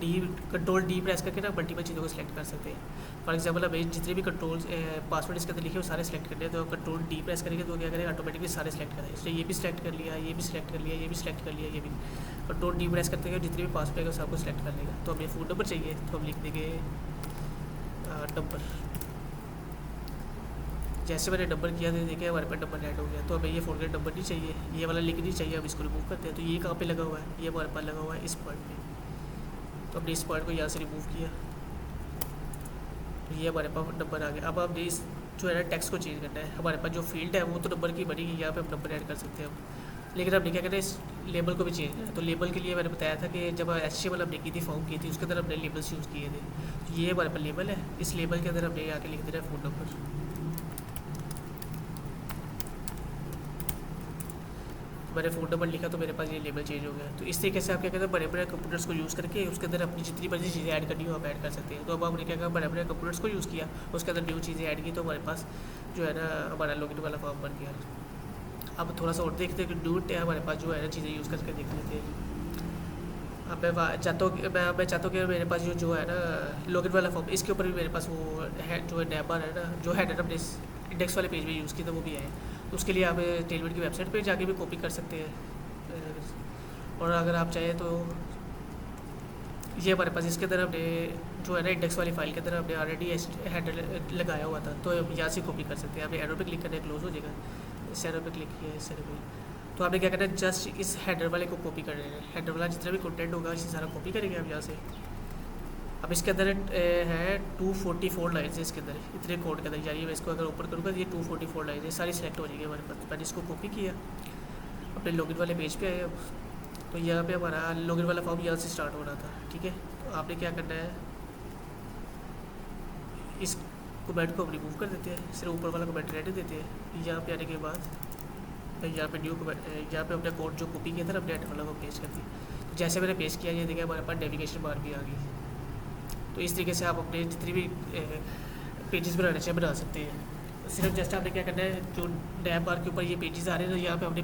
डी प्रेस करके ना मल्टीपल चीज़ों को सिलेक्ट कर सकते हैं। फॉर एग्जांपल हमें जितने भी पासवर्ड इसके अंदर लिखे वो सारे सिलेक्ट करने हैं, तो कंट्रोल डी प्रेस करेंगे तो क्या करेगा, ऑटोमेटिकली सारे सिलेक्ट करें। इसलिए ये भी सिलेक्ट कर लिया, ये भी सिलेक्ट कर लिया, ये भी सिलेक्ट कर लिया, ये भी कंट्रोल डी प्रेस करते हैं, जितने भी पासवर्ड है सबको सिलेक्ट कर लेगा। तो हमें फ़ोन नंबर चाहिए तो हम लिख देंगे नंबर। जैसे मैंने नंबर किया तो देखिए हमारे पास नंबर ऐड हो गया। तो हमें ये फ़ोन का नंबर नहीं चाहिए, ये वाला लिंक नहीं चाहिए, हम इसको रिमूव करते हैं। तो ये कहाँ पे लगा हुआ है, ये हमारे पास लगा हुआ है इस पॉइंट पे, तो हमने इस पॉइंट को यहाँ से रिमूव किया, तो ये हमारे पास नंबर आ गया। अब हमने इस जो है ना टेक्स्ट को चेंज करना है, हमारे पास जो फील्ड है वो तो नंबर की बनेगी, यहाँ पे हम नंबर ऐड कर सकते हैं हम, लेकिन हमने क्या करना है इस लेबल को भी चेंज करना है। तो लेबल के लिए मैंने बताया था कि जब HTML हमने की थी, फॉर्म की थी, उसके अंदर हमने लेबल्स यूज़ किए थे। तो ये हमारे पास लेबल है, इस लेबल के अंदर हमने यहाँ के लिख देना है फ़ोन नंबर। मैंने फ़ोन नंबर लिखा तो मेरे पास ये लेबल चेंज हो गया। तो इस तरीके से आप क्या कहते हैं, बड़े बड़े कंप्यूटर्स को यूज़ करके उसके अंदर अपनी जितनी मर्जी चीज़ें ऐड करनी हो आप ऐड कर सकते हैं। तो अब हमने क्या कहा, बड़े बड़े कंप्यूटर्स को यूज़ किया, उसके अंदर न्यू चीज़ें ऐड की, तो हमारे पास जो है ना हमारा लॉगिन वाला फॉर्म बन गया। अब थोड़ा सा और देखते हैं कि ड्यूट है हमारे पास जो है ना चीज़ें यूज़ करके देख लेते हैं। अब मैं चाहता हूँ कि मेरे पास जो है ना लॉगिन वाला फॉर्म, इसके ऊपर भी मेरे पास वो है जो नैबर है ना, जो हेडर अपने इंडेक्स वाले पेज में यूज़ किया था वो भी है। तो उसके लिए आप टेलमेंट की वेबसाइट पे जाके भी कॉपी कर सकते हैं, और अगर आप चाहें तो ये हमारे पास इसके अंदर हमने जो है ना इंडेक्स वाली फाइल के अंदर हमने ऑलरेडी हेडर लगाया हुआ था, तो हम यहाँ से कॉपी कर सकते हैं। आपने एरो पे क्लिक करना है, क्लोज हो जाएगा, इस एरो पे क्लिक किया, इस एरो पे, तो आपने क्या करना है, जस्ट इस हेडर वाले को कॉपी कर लेना है। हेडर वाला जितना भी कंटेंट होगा इसे सारा कॉपी करेंगे हम यहाँ से। अब इसके अंदर है 244 लाइन्स है इसके अंदर, इतने कोड के अंदर, यानी मैं इसको अगर ओपन करूँगा ये 244 लाइन्स है, सारी सिलेक्ट हो जाएगी हमारे पास। मैंने इसको कॉपी किया, अपने लॉगिन वाले पेज पे आए। तो यहाँ पे हमारा लॉगिन वाला फॉर्म यहाँ से स्टार्ट हो रहा था, ठीक है। तो आपने क्या करना है, इस कमेंट को हम रिमूव कर देते हैं, सिर्फ ऊपर वाला कमेंट रहने देते हैं। यहाँ पे आने के बाद यहाँ पे न्यू कमेंट, यहाँ पे अपने कोड जो कॉपी किया था ना अपने हेडर वाला को पेस्ट कर दिया। तो जैसे मैंने पेस्ट किया, ये देखिए हमारे पास नेविगेशन बार भी आ गई। तो इस तरीके से आप अपने जितनी भी पेजेस बनाना चाहिए बना सकते हैं। सिर्फ जस्ट आपने क्या करना है, जो नैब बार के ऊपर ये पेजेस आ रहे हैं, यहाँ पे हमने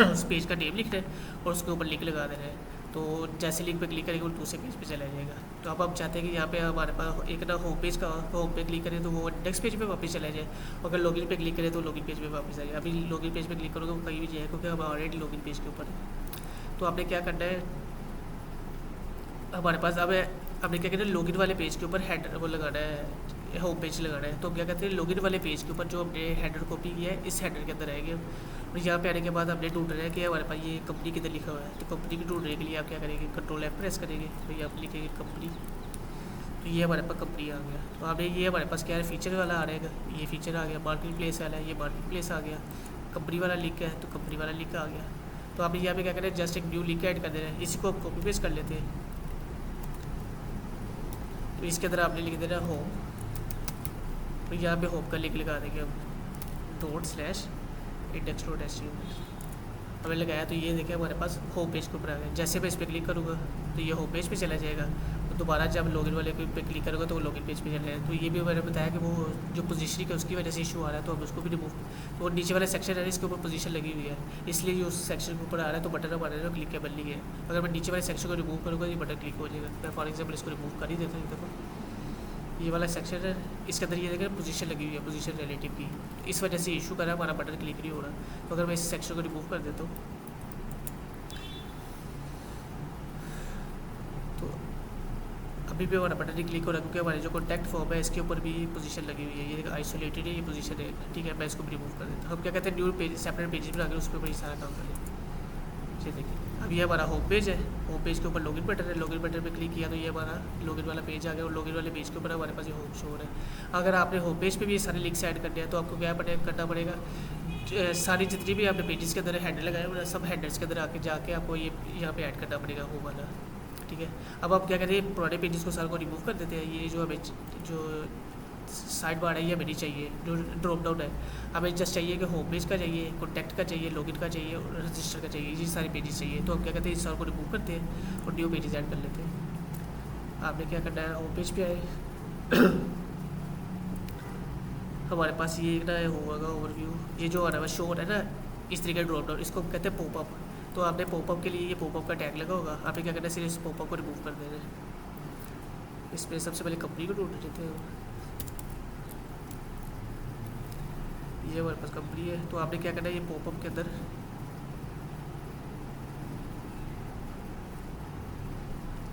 उस पेज का नेम लिखना है और उसके ऊपर लिंक लगा देना है। तो जैसे लिंक पे क्लिक करेंगे वो दूसरे पेज पे चला जाएगा। तो अब हम चाहते हैं कि यहाँ पे हमारे पास एक ना होम पेज का, होम पे क्लिक करें तो वो इंडेक्स पेज पे वापस चला जाए, अगर लॉगिन पे क्लिक करें तो लॉगिन पेज पे वापस आ जाए। अभी लॉगिन पेज पे क्लिक करोगे वो कहीं भी जाए, क्योंकि हम ऑलरेडी लॉगिन पेज के ऊपर है। तो आपने क्या करना है, हमारे पास अब हमने क्या कहते हैं लॉगिन वाले पेज के ऊपर हेडर वो लगाना है, होम पेज लगाना है। तो क्या कहते हैं, लॉगिन वाले पेज के ऊपर जो हमने हेडर कॉपी किया है इस हेडर के अंदर आएंगे। और यहाँ पे आने के बाद हमने ढूंढना है कि हमारे पास ये कंपनी किधर लिखा हुआ है। तो कंपनी की ढूंढने के लिए आप क्या करेंगे, कंट्रोल F प्रेस करेंगे, तो यहाँ पर लिखेंगे कंपनी। तो ये हमारे पास कंपनी आ गया। तो आपने ये हमारे पास क्या है, फीचर वाला आ रहेगा, ये फीचर आ गया। मार्केट प्लेस वाला है, ये मार्केट प्लेस आ गया। कंपनी वाला लिंक है तो कंपनी वाला लिंक आ गया। तो आप यहाँ पे क्या करें, जस्ट एक न्यू लिंक ऐड कर दे रहे हैं, इसी को आप कॉपी पेस्ट कर लेते हैं। तो इसके अंदर आपने लिख देना होम, तो यहाँ पे होम का लिंक लगा देंगे हम, ./index.html हमें लगाया। तो ये देखिए हमारे पास होम पेज के ऊपर आ गया। जैसे मैं इस पर क्लिक करूँगा तो ये होम पेज पे चला जाएगा। तो दोबारा जब लॉगिन वाले पे क्लिक करोगे तो वो लॉगिन पेज पे चले जाए। तो ये भी मैंने बताया कि वो जो पोजीशनिंग है उसकी वजह से इशू आ रहा है, तो हम उसको भी रिमूव, तो नीचे वाला सेक्शन है इसके ऊपर पोजीशन लगी हुई है, इसलिए जो उस सेक्शन के ऊपर आ रहा है तो बटन हमारे जो क्लिकेबल नहीं है। अगर मैं नीचे वाले सेक्शन को रिमूव करूँगा ये बटन क्लिक हो जाएगा। मैं फॉर एग्जाम्पल इसको रिमूव कर ही देता हूँ। देखो ये वाला सेक्शन है, इसके अंदर ये देखें पोजीशन लगी हुई है, पोजीशन रिलेटिव की, तो इस वजह से इशू कर रहा है, हमारा बटन क्लिक नहीं हो रहा। तो अगर मैं इस सेक्शन को रिमूव कर देता हूँ तो अभी भी हमारा बटन नहीं क्लिक हो रहा, क्योंकि हमारे जो कॉन्टैक्ट फॉर्म है इसके ऊपर भी पोजीशन लगी हुई है, ये आइसोलेटेड है ये पोजीशन है। ठीक है, मैं इसको भी रिमूव कर देता हूँ। हम क्या कहते हैं न्यू पेज, सेपरेट पेजेस बना के उस पर बड़ी सारा काम कर लें। ये देखिए अब ये हमारा होम पेज है, होम पेज के ऊपर लॉगिन बटन है, लॉगिन बटन पे क्लिक किया तो ये हमारा लॉगिन वाला पेज आ गया, और लॉगिन वाले पेज के ऊपर हमारे पास ये होम शो हो रहा है। अगर आपने होम पेज पे भी ये सारे लिंक्स ऐड करने हैं तो आपको क्या करना पड़ेगा, सारी जितनी भी आपने पेजेस के अंदर हैंडल लगाए हुए सब हैंडल्स के अंदर आके जाके आपको ये यहाँ पे ऐड करना पड़ेगा होम वाला। ठीक है, अब आप क्या करें, पुराने पेजेस को सारे को रिमूव कर देते हैं। ये जो हमें जो साइड बार है ये हमें नहीं चाहिए, जो ड्रॉप डाउन है हमें जस्ट चाहिए कि होम पेज का चाहिए, कॉन्टैक्ट का चाहिए, लॉगिन का चाहिए और रजिस्टर का चाहिए, ये सारे पेजेस चाहिए। तो हम क्या कहते हैं इस सारे को रिमूव करते हैं और न्यू पेजेस ऐड कर लेते हैं। आपने क्या करना है, होम पेज पे आए हमारे पास ये ना होगा ओवरव्यू, ये जो हमारा शो हो रहा है ना इस तरीके ड्रॉप डाउन, इसको हम कहते हैं पॉपअप। तो आपने पॉपअप के लिए ये पॉपअप का टैग लगा होगा, आपने क्या करना है सिर्फ इस पॉपअप को रिमूव कर देना है। इसमें सबसे पहले कंपनी को ढूंढ लेते हैं, ये हमारे पास कंपनी है। तो आपने क्या करना है, ये पॉपअप के अंदर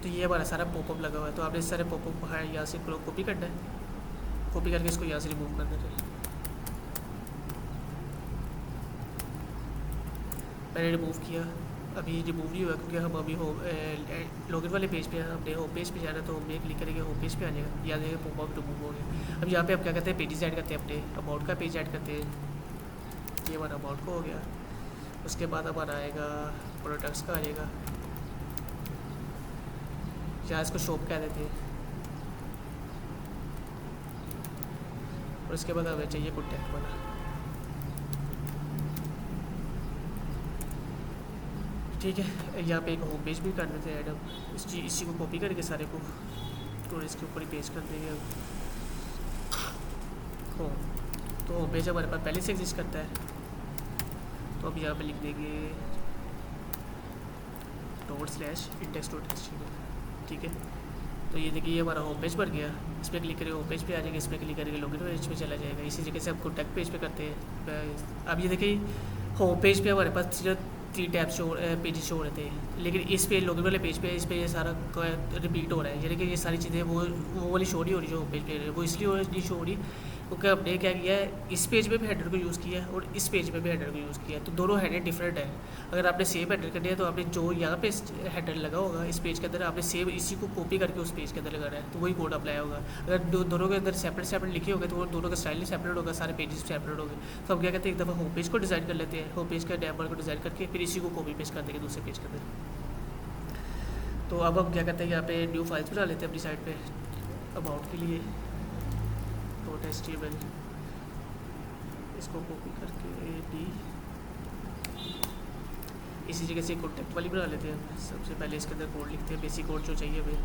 तो ये हमारा सारा पॉपअप लगा हुआ है, तो आपने इस सारे पॉपअप को यहाँ से कॉपी करना है, कॉपी करके इसको यहाँ से रिमूव कर देना है। मैंने रिमूव किया, अभी रिमूव नहीं हुआ क्योंकि हम अभी लॉगिन वाले पेज पे हैं, हमने होम पेज पे जाना है तो हम ये क्लिक करेंगे होम पेज पे आ जाएगा, याद है पॉपअप रिमूव हो गया। अब यहाँ पे हम क्या करते हैं पेजेस ऐड करते हैं, अपने अबाउट का पेज ऐड करते हैं, ये हमारा अबाउट को हो गया। उसके बाद हमारा आएगा प्रोडक्ट्स का आ जाएगा, यहाँ इसको शॉप कह देते हैं, और उसके बाद हमें चाहिए कॉन्टैक्ट वाला। ठीक है, यहाँ पे एक होम पेज भी कर देते हैं ऐड, हम इसी को कॉपी करके सारे को और इसके ऊपर ही पेस्ट कर देंगे होम। तो होम पेज हमारे पास पहले से एग्जिस्ट करता है, तो अब यहाँ पे लिख देंगे /index.html। ठीक है, तो ये देखिए ये हमारा होम पेज बन गया, इस पर क्लिक करेंगे होम पेज पे आ जाएगा, इस पर क्लिक करेंगे लॉगिन पेज पे चला जाएगा। इसी तरीके से हम कॉन्टैक्ट पेज पे करते हैं। अब ये देखिए होम पेज पे हमारे पास सिर्फ 3 टैब शो पेजेस शो हो रहे थे, लेकिन इस पे लॉगिन वाले पेज पे इस पे ये सारा रिपीट हो रहा है, यानी कि ये सारी चीज़ें वो वाली शो नहीं हो रही जो होम पेज पे, वो इसलिए नहीं शो हो रही क्योंकि हमने क्या किया है, इस पेज पे भी हेडर को यूज़ किया है और इस पेज पे भी हेडर को यूज़ किया है, तो दोनों हेडर डिफरेंट है। अगर आपने सेम हेडर करनी है तो आपने जो यहाँ पे हेडर लगा होगा इस पेज के अंदर, आपने सेम इसी को कॉपी करके उस पेज के अंदर लगाना है, तो वही कोड अप्लाई होगा। अगर दोनों के अंदर सेपरेट लिखे होंगे तो वो दोनों का स्टाइल सेपरेट होगा, सारे पेजेस सेपरेट होंगे। तो हम क्या कहते हैं, एक दफ़ा होम पेज को डिज़ाइन कर लेते हैं, होम पेज का डैम को डिज़ाइन करके फिर इसी को कॉपी पेस्ट कर देंगे दूसरे पेज के अंदर। तो अब हम क्या करते हैं, यहाँ पे न्यू फाइल्स बना लेते हैं अपनी साइड पे अबाउट के लिए .html, इसको कॉपी करके डी इसी जगह से कॉन्टैक्ट वाली बना लेते हैं। सबसे पहले इसके अंदर कोड लिखते हैं, बेसिक कोड जो चाहिए हमें,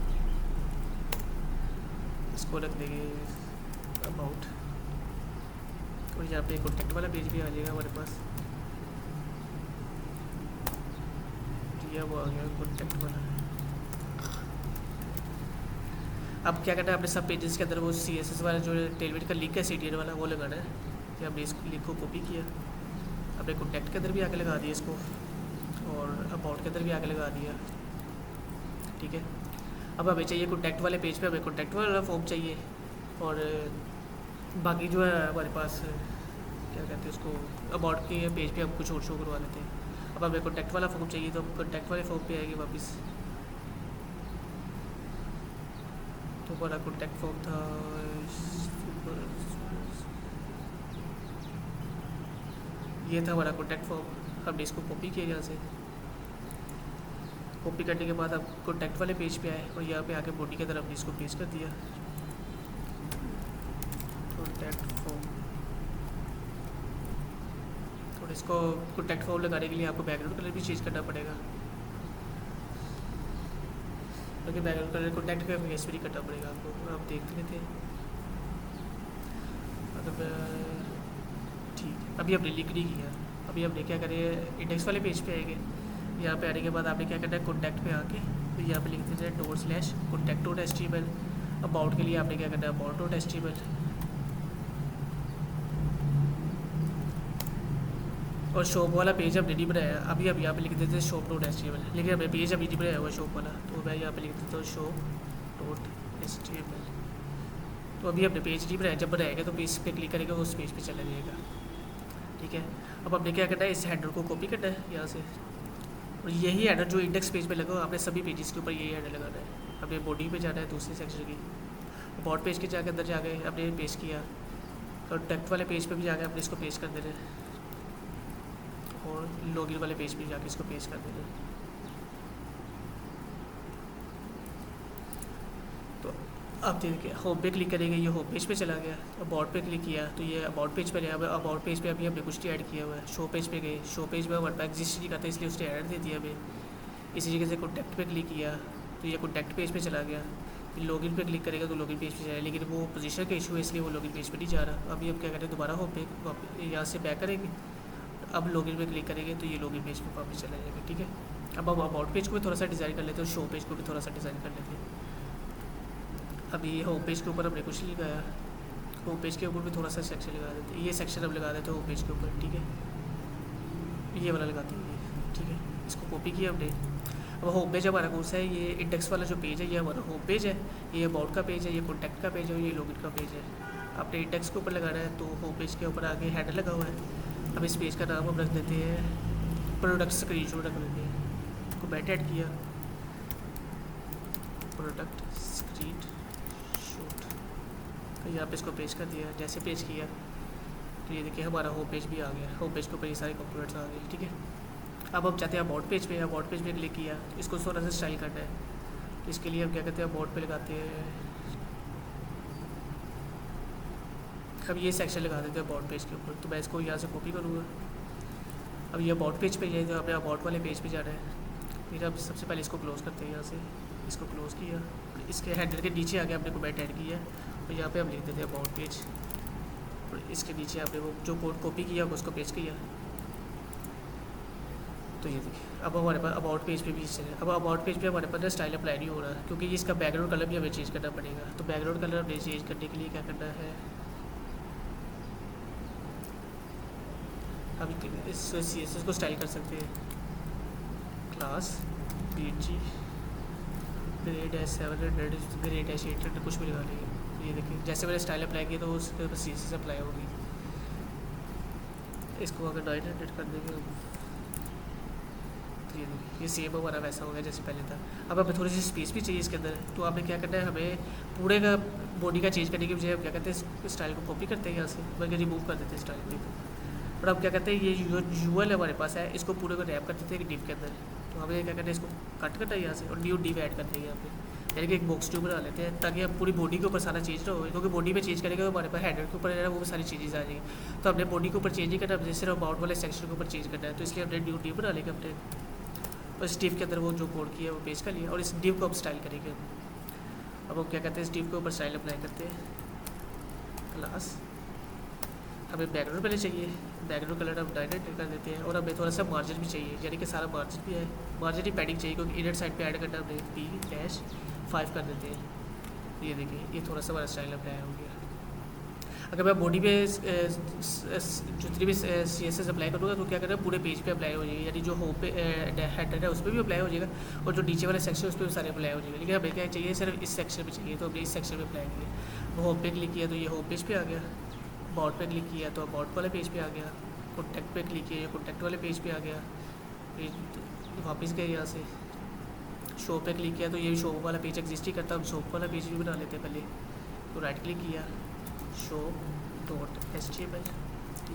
इसको रख देंगे अबाउट, और यहाँ पे कॉन्टैक्ट वाला पेज भी आ जाएगा हमारे पास, ये वो आ गया कॉन्टैक्ट वाला। अब क्या करना है, अपने सब पेजेस के अंदर वो CSS वाला जो टेलमेट का लिंक है CTN वाला वो लगाना है। कि हमने इस लिंक को कॉपी किया, अपने कॉन्टैक्ट के अंदर भी आके लगा दिया इसको, और अबाउट के अंदर भी आके लगा दिया। ठीक है, अब हमें चाहिए कॉन्टैक्ट वाले पेज पे हमें कॉन्टैक्ट वाला फॉर्म चाहिए, और बाकी जो है हमारे पास क्या कहते हैं उसको, अबाउट के पेज पे हम कुछ और शो करवा लेते हैं। अब हमें कॉन्टैक्ट वाला फॉर्म चाहिए तो हम कॉन्टैक्ट वाले फॉर्म पे आएंगे वापस। तो हमारा कॉन्टैक्ट फॉर्म था ये था हमारा कॉन्टैक्ट फॉर्म, हमने इसको कॉपी किया यहाँ से। कॉपी करने के बाद अब कॉन्टैक्ट वाले पेज पे आए और यहाँ पे आके बॉडी की तरफ हमने इसको पेस्ट कर दिया कॉन्टैक्ट फॉर्म। और इसको कॉन्टैक्ट फॉर्म लगाने के लिए आपको बैकग्राउंड कलर भी चेंज करना पड़ेगा। क्योंकि बैकग्राउंड कलर कॉन्टैक्ट का फेस भी करना पड़ेगा आपको, आप देखते रहते हैं। अगर ठीक, अभी हमने लिख नहीं किया, अभी हमने क्या करें, इंडेक्स वाले पेज पे आएंगे। यहाँ पे आने के बाद आपने क्या करना है, कॉन्टैक्ट पे आके तो यहाँ पे लिख देते हैं ./contact.html। अबाउट के लिए आपने क्या करना है, about.html। और शॉप वाला पेज हमने नहीं बनाया, अभी हम यहाँ पे लिख देते हैं shop.html, लेकिन हमें पेज अभी नहीं बनाया हुआ शॉप वाला, तो मैं यहाँ पे लिख देता हूँ shop.html। तो अभी हमने पेज नहीं बनाया, जब बनाएगा तो पेज पे क्लिक करेगा उस पेज पे चला जाएगा। ठीक है, अब हमने क्या करना है, इस हेडर को कॉपी करना है यहाँ से, और यही हेडर जो इंडेक्स पेज पे लगा हो, आपने सभी पेजेस के ऊपर यही हेडर लगाना है। अपने बॉडी पे जाना है दूसरे सेक्शन की, अबाउट पेज के जाके अंदर जाके आपने पेस्ट किया, कॉन्टैक्ट वाले पेज पे भी जाके आपने इसको पेस्ट कर देना है, और लॉगिन वाले पेज पे जाके इसको पेस्ट कर देना है। तो अब देखिए होम पे क्लिक करेंगे, ये होम पेज पे चला गया। अबाउट पे क्लिक किया तो ये अबाउट पेज पे गया। अबाउट पेज पे अभी हमने कुछ नहीं ऐड किया हुआ है। शो पेज पे गए, शो पेज में हमारे पास एग्जिस्ट नहीं करता, इसलिए उसने ऐड दे दिया हमें। इसी तरीके से कॉन्टैक्ट पे क्लिक किया तो ये कॉन्टैक्ट पेज पे चला गया। लॉगिन पे क्लिक करेगा तो लॉगिन पेज पे जाएगा, लेकिन वो पोजीशन का इशू है इसलिए वो लॉगिन पेज पे नहीं जा रहा। अभी हम क्या करें, दोबारा होम पे यहाँ से बैक करेंगे, अब लॉगिन पे क्लिक करेंगे तो ये लॉगिन पेज पे वापस चला जाएगा। ठीक है, अब हम अबाउट पेज को भी थोड़ा सा डिज़ाइन कर लेते हैं और शो पेज को भी थोड़ा सा डिज़ाइन कर लेते हैं। अभी होम पेज के ऊपर हमने कुछ नहीं लगाया, होम पेज के ऊपर भी थोड़ा सा सेक्शन लगा देते हैं। ये सेक्शन हम लगा देते हैं होम पेज के ऊपर। ठीक है, ये वाला लगाते हैं। ठीक है, इसको कॉपी किया हमने। अब होम पेज हमारा कौन सा है, ये इंडेक्स वाला जो पेज है ये हमारा होम पेज है, ये अबाउट का पेज है, ये कॉन्टैक्ट का पेज है और ये लॉगिन का पेज है। आपने इंडेक्स के ऊपर लगाना है तो होम पेज के ऊपर आगे हेडर लगा हुआ है। अब इस पेज का नाम हम रख देते हैं प्रोडक्ट स्क्रीनशॉट रख देते हैं। को बैट ऐड किया, प्रोडक्ट स्क्रीन शॉट, यहाँ पे इसको पेस्ट कर दिया। जैसे पेस्ट किया तो ये देखिए हमारा होम पेज भी आ गया। होम पेज के ऊपर ये सारे कंपोनेंट्स आ गए। ठीक है, अब हम चाहते हैं अबाउट पेज पे, अबाउट पेज पे क्लिक किया तो इसको थोड़ा सा स्टाइल करना है। तो इसके लिए हम क्या करते हैं, अबाउट पे लगाते हैं, अब ये सेक्शन लगा देते हैं अबाउट पेज के ऊपर। तो मैं इसको यहाँ से कॉपी करूँगा। अब ये अबाउट पेज पे जाए तो आपने अबाउट वाले पेज पे जाना है। फिर अब सबसे पहले इसको क्लोज़ करते हैं, यहाँ से इसको क्लोज़ किया, इसके हेडर के नीचे आके आपने कमेंट ऐड किया और यहाँ पे हम लिख देते हैं अबाउट पेज, और इसके नीचे आपने वो जो कोड कॉपी किया उसको पेस्ट किया। तो ये देखिए अब हमारे पास अबाउट पेज पे भी चले। अब अबाउट पेज पे हमारे पास स्टाइल अप्लाई नहीं हो रहा क्योंकि इसका बैकग्राउंड कलर भी हमें चेंज करना पड़ेगा। तो बैकग्राउंड कलर हमें चेंज करने के लिए क्या करना है, अभी इस CSS को स्टाइल कर सकते हैं, क्लास BG ग्रेड -700 ग्रेड -800 कुछ भी लगा लेंगे। तो ये देखिए जैसे मैंने स्टाइल अप्लाई किया तो उसके ऊपर CSS अप्लाई होगी। इसको अगर 900 कर देंगे तो ये देखिए ये सेम हमारा वैसा हो गया जैसे पहले था। अब हमें थोड़ी सी स्पेस भी चाहिए इसके अंदर, तो आपने क्या करना है, हमें पूरे का बॉडी का चेंज करने की बजाय हम क्या करते हैं, स्टाइल को कॉपी करते हैं यहाँ से, बल्कि रिमूव कर देते हैं स्टाइल को। और अब क्या करते हैं, ये यूएल हमारे पास है, इसको पूरे को रैप कर देते हैं डिव के अंदर। तो हमें क्या करना है, इसको कट करना है यहाँ से और न्यू डिव ऐड करते हैं यहाँ पे, यानी कि एक बॉक्स ट्यूब बना लेते हैं ताकि हम पूरी बॉडी के ऊपर सारा चेंज ना हो, क्योंकि बॉडी में चेंज करेंगे तो हमारे पास हेडर के ऊपर है वो सारी चीज़ें आ जाएंगी। तो हमने बॉडी के ऊपर चेंज नहीं करना, हमने सिर्फ अबाउट वाले सेक्शन के ऊपर चेंज करना है। तो इसलिए हमने न्यू डिव बना लेंगे अपने, और इस डिव के अंदर वो जो कोड किया है वो पेस्ट कर लिया, और इस डिव को अब स्टाइल करेंगे। अब हम क्या करते हैं, इस डिव के ऊपर स्टाइल अप्लाई करते हैं, क्लास हमें बैकग्राउंड पहले चाहिए, बैकग्राउंड कलर हम 900 कर देते हैं, और हमें थोड़ा सा मार्जिन भी चाहिए, यानी कि सारा मार्जिन भी है, मार्जिन ही पैडिंग चाहिए क्योंकि इनर साइड पे ऐड करना हमने P-5 कर देते हैं। ये देखिए ये थोड़ा सा हमारा स्टाइल अप्लाई हो गया। अगर मैं बॉडी पे जितनी भी CSS अप्लाई करूँगा तो क्या करना है, पूरे पेज पे अप्लाई हो जाएगी, यानी जो होम पे हेडर है उस पर भी अप्लाई हो जाएगा और जो नीचे वाले सेक्शन उस पर भी सारे अप्लाई हो जाएगा। लेकिन हमें क्या चाहिए, सिर्फ इस सेक्शन में चाहिए, तो हमने इस सेक्शन में अप्लाई किया। होम पे क्लिक किया तो ये होम पेज पे आ गया, अबाउट पे क्लिक किया तो अबाउट वाले पेज पे आ गया, कॉन्टैक्ट पे क्लिक किया कॉन्टैक्ट वाले पेज पे आ गया, फिर वापस गए यहाँ से शो पे क्लिक किया तो ये शो वाला पेज एग्जिस्ट ही करता, हम शॉप वाला पेज भी बना लेते हैं पहले। तो राइट क्लिक किया, shop.html,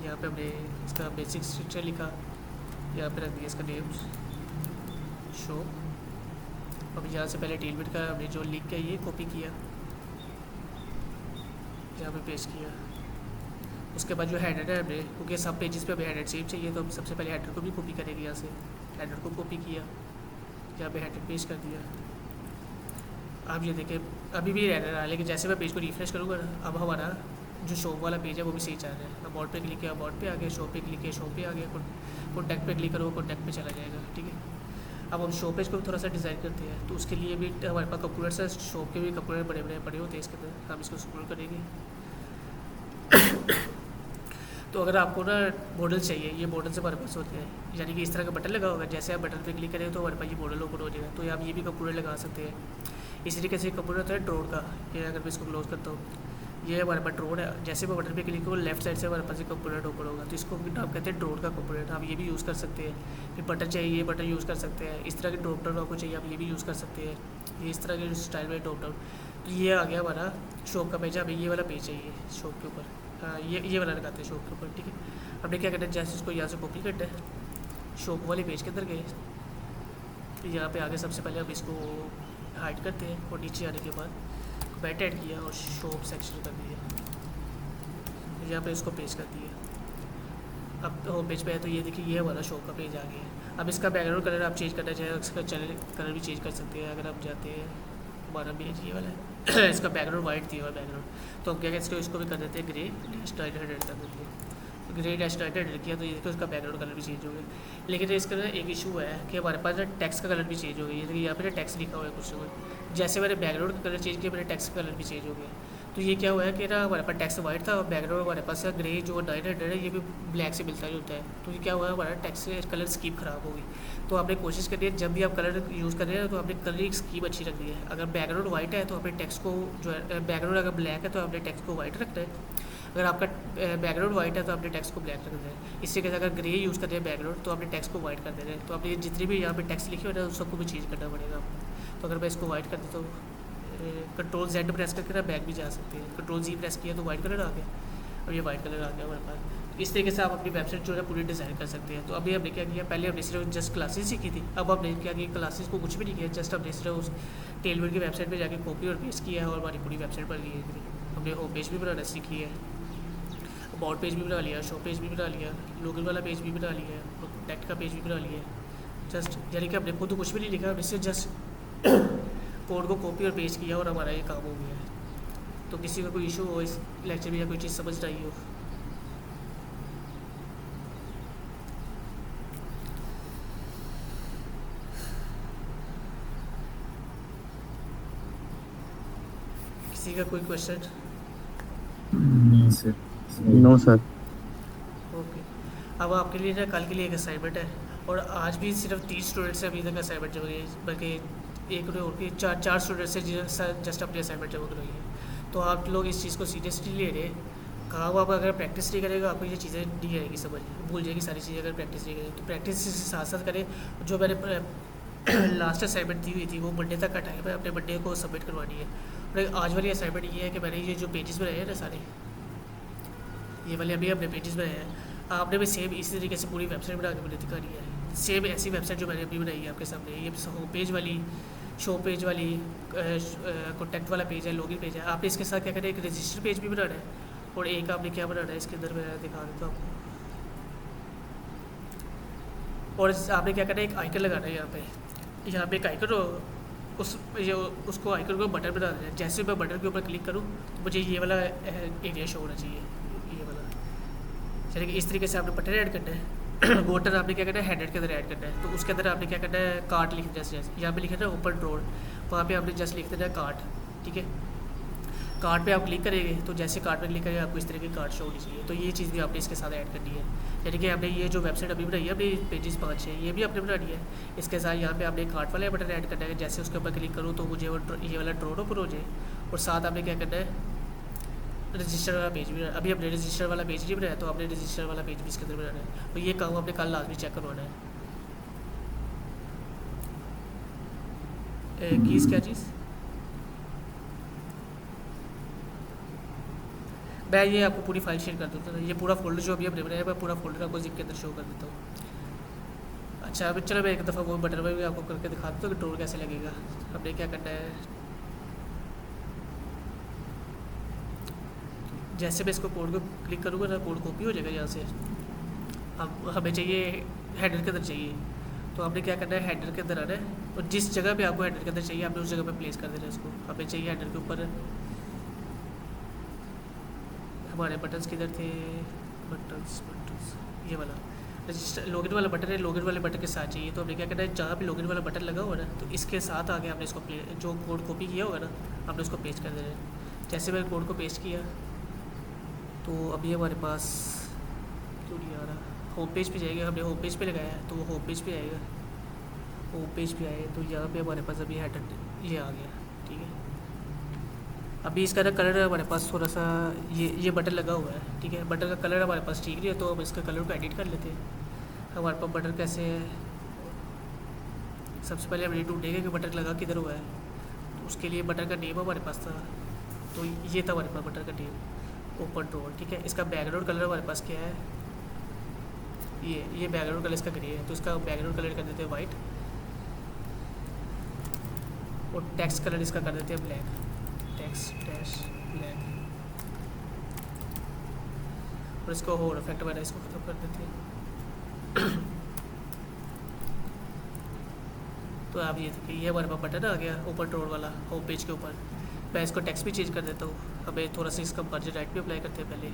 यहाँ पे हमने इसका बेसिक स्ट्रक्चर लिखा, यहाँ पे रख दिया इसका नेम शो। अब यहाँ से पहले टेलबिट का हमने जो लिंक है ये कॉपी किया, यहाँ पे पेस्ट किया। उसके बाद जो हेडर है हमने, क्योंकि सब पेजेस पे हमें हेडर सेम चाहिए तो हम सबसे पहले हेडर को भी कॉपी करेंगे। यहाँ से हेडर को कॉपी किया, यहाँ पे हेडर पेस्ट कर दिया। आप ये देखिए अभी भी रह रहा है, लेकिन जैसे मैं पेज को रिफ्रेश करूँगा ना, अब हमारा जो शॉप वाला पेज है वो भी सही चल रहा है। अबाउट पे क्लिक किया, अबाउट पे आ गया, शॉप पे क्लिक किया, शॉप पे आ गया, कॉन्टैक्ट पे क्लिक करो, कॉन्टैक्ट पे चला जाएगा। ठीक है, अब हम शॉप पेज को थोड़ा सा डिज़ाइन करते हैं, तो उसके लिए भी हमारे पास कंप्यूटर से शॉप के भी कंप्यूटर बड़े बड़े पड़े होते हैं इसके अंदर। हम इसको स्क्रॉल करेंगे तो अगर आपको ना मॉडल चाहिए, ये मॉडल से हमारे पास होते हैं, यानी कि इस तरह का बटन लगा होगा, जैसे आप बटन पे क्लिक करें तो हमारे पास ये मॉडल ओपन हो जाएगा। तो आप ये भी कंप्यूटर लगा सकते हैं। इसी तरीके से कंप्यूटर होता है ड्रोन का, ये अगर मैं इसको क्लोज करता हूँ, ये हमारे पास ड्रोन है। जैसे मैं बटन पे क्लिक करूँ लेफ्ट साइड से हमारे पास एक कंप्यूटर ओपन होगा, तो इसको नाम कहते हैं ड्रोन का कंप्यूटर। आप ये भी यूज़ कर सकते हैं। फिर बटन चाहिए, ये बटन यूज़ कर सकते हैं। इस तरह के ड्रॉप डाउन आपको चाहिए, आप ये भी यूज़ कर सकते हैं। ये इस तरह के स्टाइल में ड्रॉप डाउन। तो ये आ गया हमारा शॉप का पेज। हमें ये वाला पेज चाहिए शॉप के ऊपर, हाँ ये वाला लगाते हैं शॉप के ऊपर। ठीक है, हमने क्या करना है, जैसे इसको यहाँ से कॉपी करना है, शॉप वाले पेज के अंदर गए, यहाँ पे आगे सबसे पहले हम इसको हाइड करते हैं और नीचे आने के बाद बैट ऐड किया और शॉप सेक्शन कर दिया, यहाँ पे इसको पेज कर दिया। अब होम पेज पे है तो ये देखिए ये हमारा शॉप का पेज आ गया है। अब इसका बैकग्राउंड कलर आप चेंज करना चाहें, इसका चैनल कलर भी चेंज कर सकते हैं। अगर आप जाते हैं, हमारा पेज ये वाला है इसका बैकग्राउंड वाइट दिया हुआ बैकग्राउंड, तो हम क्या कहते हैं इसको भी कर देते हैं ग्रे -900 कर देते हैं। ग्रे -900 किया तो ये देखो इसका बैकग्राउंड कलर भी चेंज हो गया। लेकिन इसका ना एक इशू है कि हमारे पास ना टेक्स्ट का कलर भी चेंज हो गया। ये यहाँ पे ना टेक्स्ट लिखा हुआ है कुछ ना, जैसे मैंने बैकग्राउंड का कलर चेंज किया, मेरे टेक्स्ट का कलर भी चेंज हो गया। तो ये क्या हुआ है कि ना हमारे पास टेक्स्ट वाइट था और बैकग्राउंड हमारे पास ग्रे जो 900 है ये भी ब्लैक से मिलता जुलता है। तो ये क्या हुआ है, हमारा टेक्स्ट कलर स्कीम ख़राब हो गई। तो आपने कोशिश करनी है जब भी आप कलर यूज़ कर रहे हैं तो आपने कलर स्कीम अच्छी रखनी है। अगर बैकग्राउंड वाइट है तो अपने टेक्स्ट को जो है, बैकग्राउंड अगर ब्लैक है तो आपने टेक्स्ट को वाइट रखना है। अगर आपका बैकग्राउंड वाइट है तो आपने टेक्स्ट को ब्लैक रखना है। इससे कहते हैं अगर ग्रे यूज़ कर रहे हैं बैकग्राउंड तो आपने टेक्स्ट को वाइट कर देना है। तो आपने जितनी भी यहाँ पे टेक्स्ट लिखे हुए हैं उन सबको भी चेंज करना पड़ेगा आपको। तो अगर मैं इसको वाइट कर देता हूँ, Ctrl+Z प्रेस करके ना बैक भी जा सकते हैं। Ctrl+Z प्रेस किया तो वाइट कलर आ गया, अब ये वाइट कलर आ गया हमारे पास। इस तरीके से आप अपनी वेबसाइट जो है पूरी डिज़ाइन कर सकते हैं। तो अभी हमने क्या किया, पहले हमने सिर्फ जस्ट क्लासेस सीखी थी, अब हमने क्या किया क्लासेस को कुछ भी नहीं किया, जस्ट हमने सिर्फ उस टेलमेड की वेबसाइट पर जाके कॉपी और पेस्ट किया है और हमारी पूरी वेबसाइट पर गई है। हमने होम पेज भी बनाना सीखी है, अबाउट पेज भी बना लिया, शो पेज भी बना लिया, लोगन वाला पेज भी बना लिया, कॉन्टैक्ट का पेज भी बना लिया। जस्ट यानी कि हमने खुद कुछ भी नहीं लिखा, हमने सिर्फ जस्ट कोड को कॉपी और पेस्ट किया और हमारा ये काम हो गया है। तो किसी का कोई इशू हो इस लेक्चर में या कोई चीज़ समझ ना आई हो, किसी का कोई क्वेश्चन? नहीं सर। No sir. ओके, अब आपके लिए ना कल के लिए एक असाइनमेंट है और आज भी सिर्फ 30 स्टूडेंट्स से अभी तक असाइनमेंट जमा गई, बल्कि एक और की चार स्टूडेंट्स से जस्ट अपनी असाइनमेंट जमा करवाई है। तो आप लोग इस चीज़ को सीरियसली ले रहे हैं। काम आप अगर प्रैक्टिस नहीं करेगा आपको ये चीज़ें नहीं आएगी समझ, भूल जाएगी सारी चीज़ें अगर प्रैक्टिस नहीं करें। तो प्रैक्टिस के साथ साथ करें। जो मैंने लास्ट असाइनमेंट दी हुई थी वो मंडे तक का टाइम है, अपने मंडे को सबमिट करवानी है। और आज वाली असाइनमेंट ये है कि मैंने ये जो पेजेस बनाए हैं ना सारे, ये वाले अभी अपने पेजेस बनाए हैं, आपने भी सेम इसी तरीके से पूरी वेबसाइट बना के मुझे दिखानी है। सेम ऐसी वेबसाइट जो मैंने अभी बनाई है आपके सामने, ये होम पेज वाली, शो पेज वाली, कॉन्टैक्ट वाला पेज है, लॉगिन पेज है। आपने इसके साथ क्या करना है, एक रजिस्टर पेज भी बनाना है और एक आपने क्या बनाना है इसके अंदर मैं दिखा देता हूँ आपको। और आपने क्या करना है, एक आइकन लगाना है यहाँ पे एक आइकन हो, उसको आइकन को बटन बना देना है। जैसे मैं बटन के ऊपर क्लिक करूँ तो मुझे ये वाला एरिया शो होना चाहिए, ये वाला। चलिए कि इस तरीके से आपने बटन ऐड करना है। बटन आपने क्या करना है, हेडर के अंदर ऐड करना है। तो उसके अंदर आपने क्या करना है, कार्ट लिख देना। जैसे यहाँ पे लिखना है ओपन ड्रॉर, वहाँ पे आपने जस्ट लिख देना है कार्ट। ठीक है, कार्ड पे आप क्लिक करेंगे तो जैसे कार्ड पे क्लिक करेंगे आपको इस तरह की कार्ड शो होनी चाहिए। तो ये चीज़ भी आपने इसके साथ ऐड करनी है। यानी कि आपने ये जो वेबसाइट अभी बनाई है अपनी पेजेस 5 है, ये भी आपने बनानी है। इसके साथ यहाँ पे आपने कार्ड वाला बटन ऐड करना है। जैसे उसके ऊपर क्लिक करूँ तो मुझे वो ये वाला ड्रॉर ऊपर हो जाए। और साथ आपने क्या करना है, रजिस्टर वाला पेज भी। अभी अपने रजिस्टर वाला पेज नहीं बनाया तो आपने रजिस्टर वाला पेज भी इसके अंदर बनाना है। तो ये काम आपने कल लाजमी चेक करवाना है। कीज़ क्या चीज़, मैं ये आपको पूरी फाइल शेयर कर देता हूँ। ये पूरा फोल्डर जो अभी हमने बनाया मैं पूरा फोल्डर आपको जिप के अंदर शो कर देता हूँ। अच्छा अभी चलो मैं एक दफ़ा वो बटन में भी आपको करके दिखा देता हूँ कि ड्रॉर कैसे लगेगा। हमने क्या करना है, जैसे मैं इसको कोड को क्लिक करूँगा ना कोड कॉपी हो जाएगा यहाँ से। अब हमें चाहिए हेडर के अंदर चाहिए, तो आपने क्या करना है, हेडर के अंदर आना है और जिस जगह पे आपको हेडर के अंदर चाहिए आपने उस जगह पे प्लेस कर देना है इसको। हमें चाहिए हेडर के ऊपर, हमारे बटन्स किधर थे, बटन्स ये वाला रजिस्टर लॉगिन वाला बटन है, लॉगिन वाले बटन के साथ चाहिए। तो हमने क्या करना है, जहाँ पे लॉगिन वाला बटन लगा हुआ ना तो इसके साथ आगे आपने इसको जो कोड कॉपी किया होगा ना आपने उसको पेस्ट कर देना है। जैसे मैंने कोड को पेस्ट किया तो अभी हमारे पास क्यों नहीं आ रहा, होम पेज पे जाएगा, हमने होम पेज पे लगाया है तो वो होम पेज पे आएगा, होम पेज पे आए तो यहाँ पे हमारे पास अभी हेडर ये आ गया। ठीक है, अभी इसका ना कलर हमारे पास थोड़ा सा ये बटन लगा हुआ है। ठीक है, बटन का कलर हमारे पास ठीक नहीं है तो हम इसका कलर को एडिट कर लेते हैं। हमारे पास बटन कैसे है, सबसे पहले हम ये ढूंढेंगे कि बटन लगा किधर हुआ है। तो उसके लिए बटन का नेम हमारे पास था, तो ये था हमारे पास बटन का नेम, ओपन ड्रॉअर। ठीक है, इसका बैकग्राउंड कलर हमारे पास क्या है, ये बैकग्राउंड कलर इसका ग्रे है तो इसका बैकग्राउंड कलर कर देते हैं वाइट और टेक्स्ट कलर इसका कर देते हैं ब्लैक, टेक्स्ट डैश ब्लैक। और इसको होल इफेक्ट वगैरह इसको खत्म कर देते हैं। तो आप ये देखिए, ये हमारे पास बटन आ गया ऊपर ड्रॉअर वाला होम पेज के ऊपर। मैं इसको टेक्स्ट भी चेंज कर देता हूँ, हमें थोड़ा सा इसका मार्जिन राइट भी अप्लाई करते हैं। पहले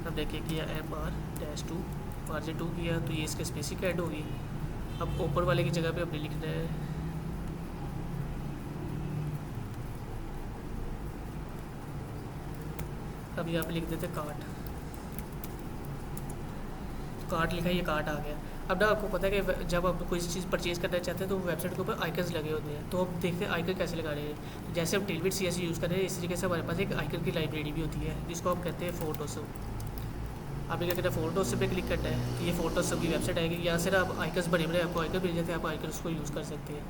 अब देखिए किया MR-2 मार्जिन 2 किया तो ये इसके स्पेसिफिक ऐड होगी। अब ऊपर वाले की जगह पे हमने लिखना है अब यहाँ पे लिख देते कार्ट, कार्ट लिखा है, ये कार्ट आ गया। अब ना आपको पता है कि जब आप कोई चीज़ परचेज करना चाहते हैं तो वेबसाइट के ऊपर आइकन्स लगे होते हैं, तो हम देखते हैं आइकन कैसे लगा रहे हैं। तो जैसे हम टेलबिट CSS यूज़ कर रहे हैं इस तरीके से हमारे पास एक आइकन की लाइब्रेरी भी होती है जिसको हम कहते हैं फोटोसब। आपने क्या करना है, फोटोसब पे क्लिक करना है तो ये फोटोसब की वेबसाइट आएगी। यहाँ से ना आप आइकन्स बने बने आपको आइकन मिल जाते हैं, आप आइकन्स को यूज़ कर सकते हैं।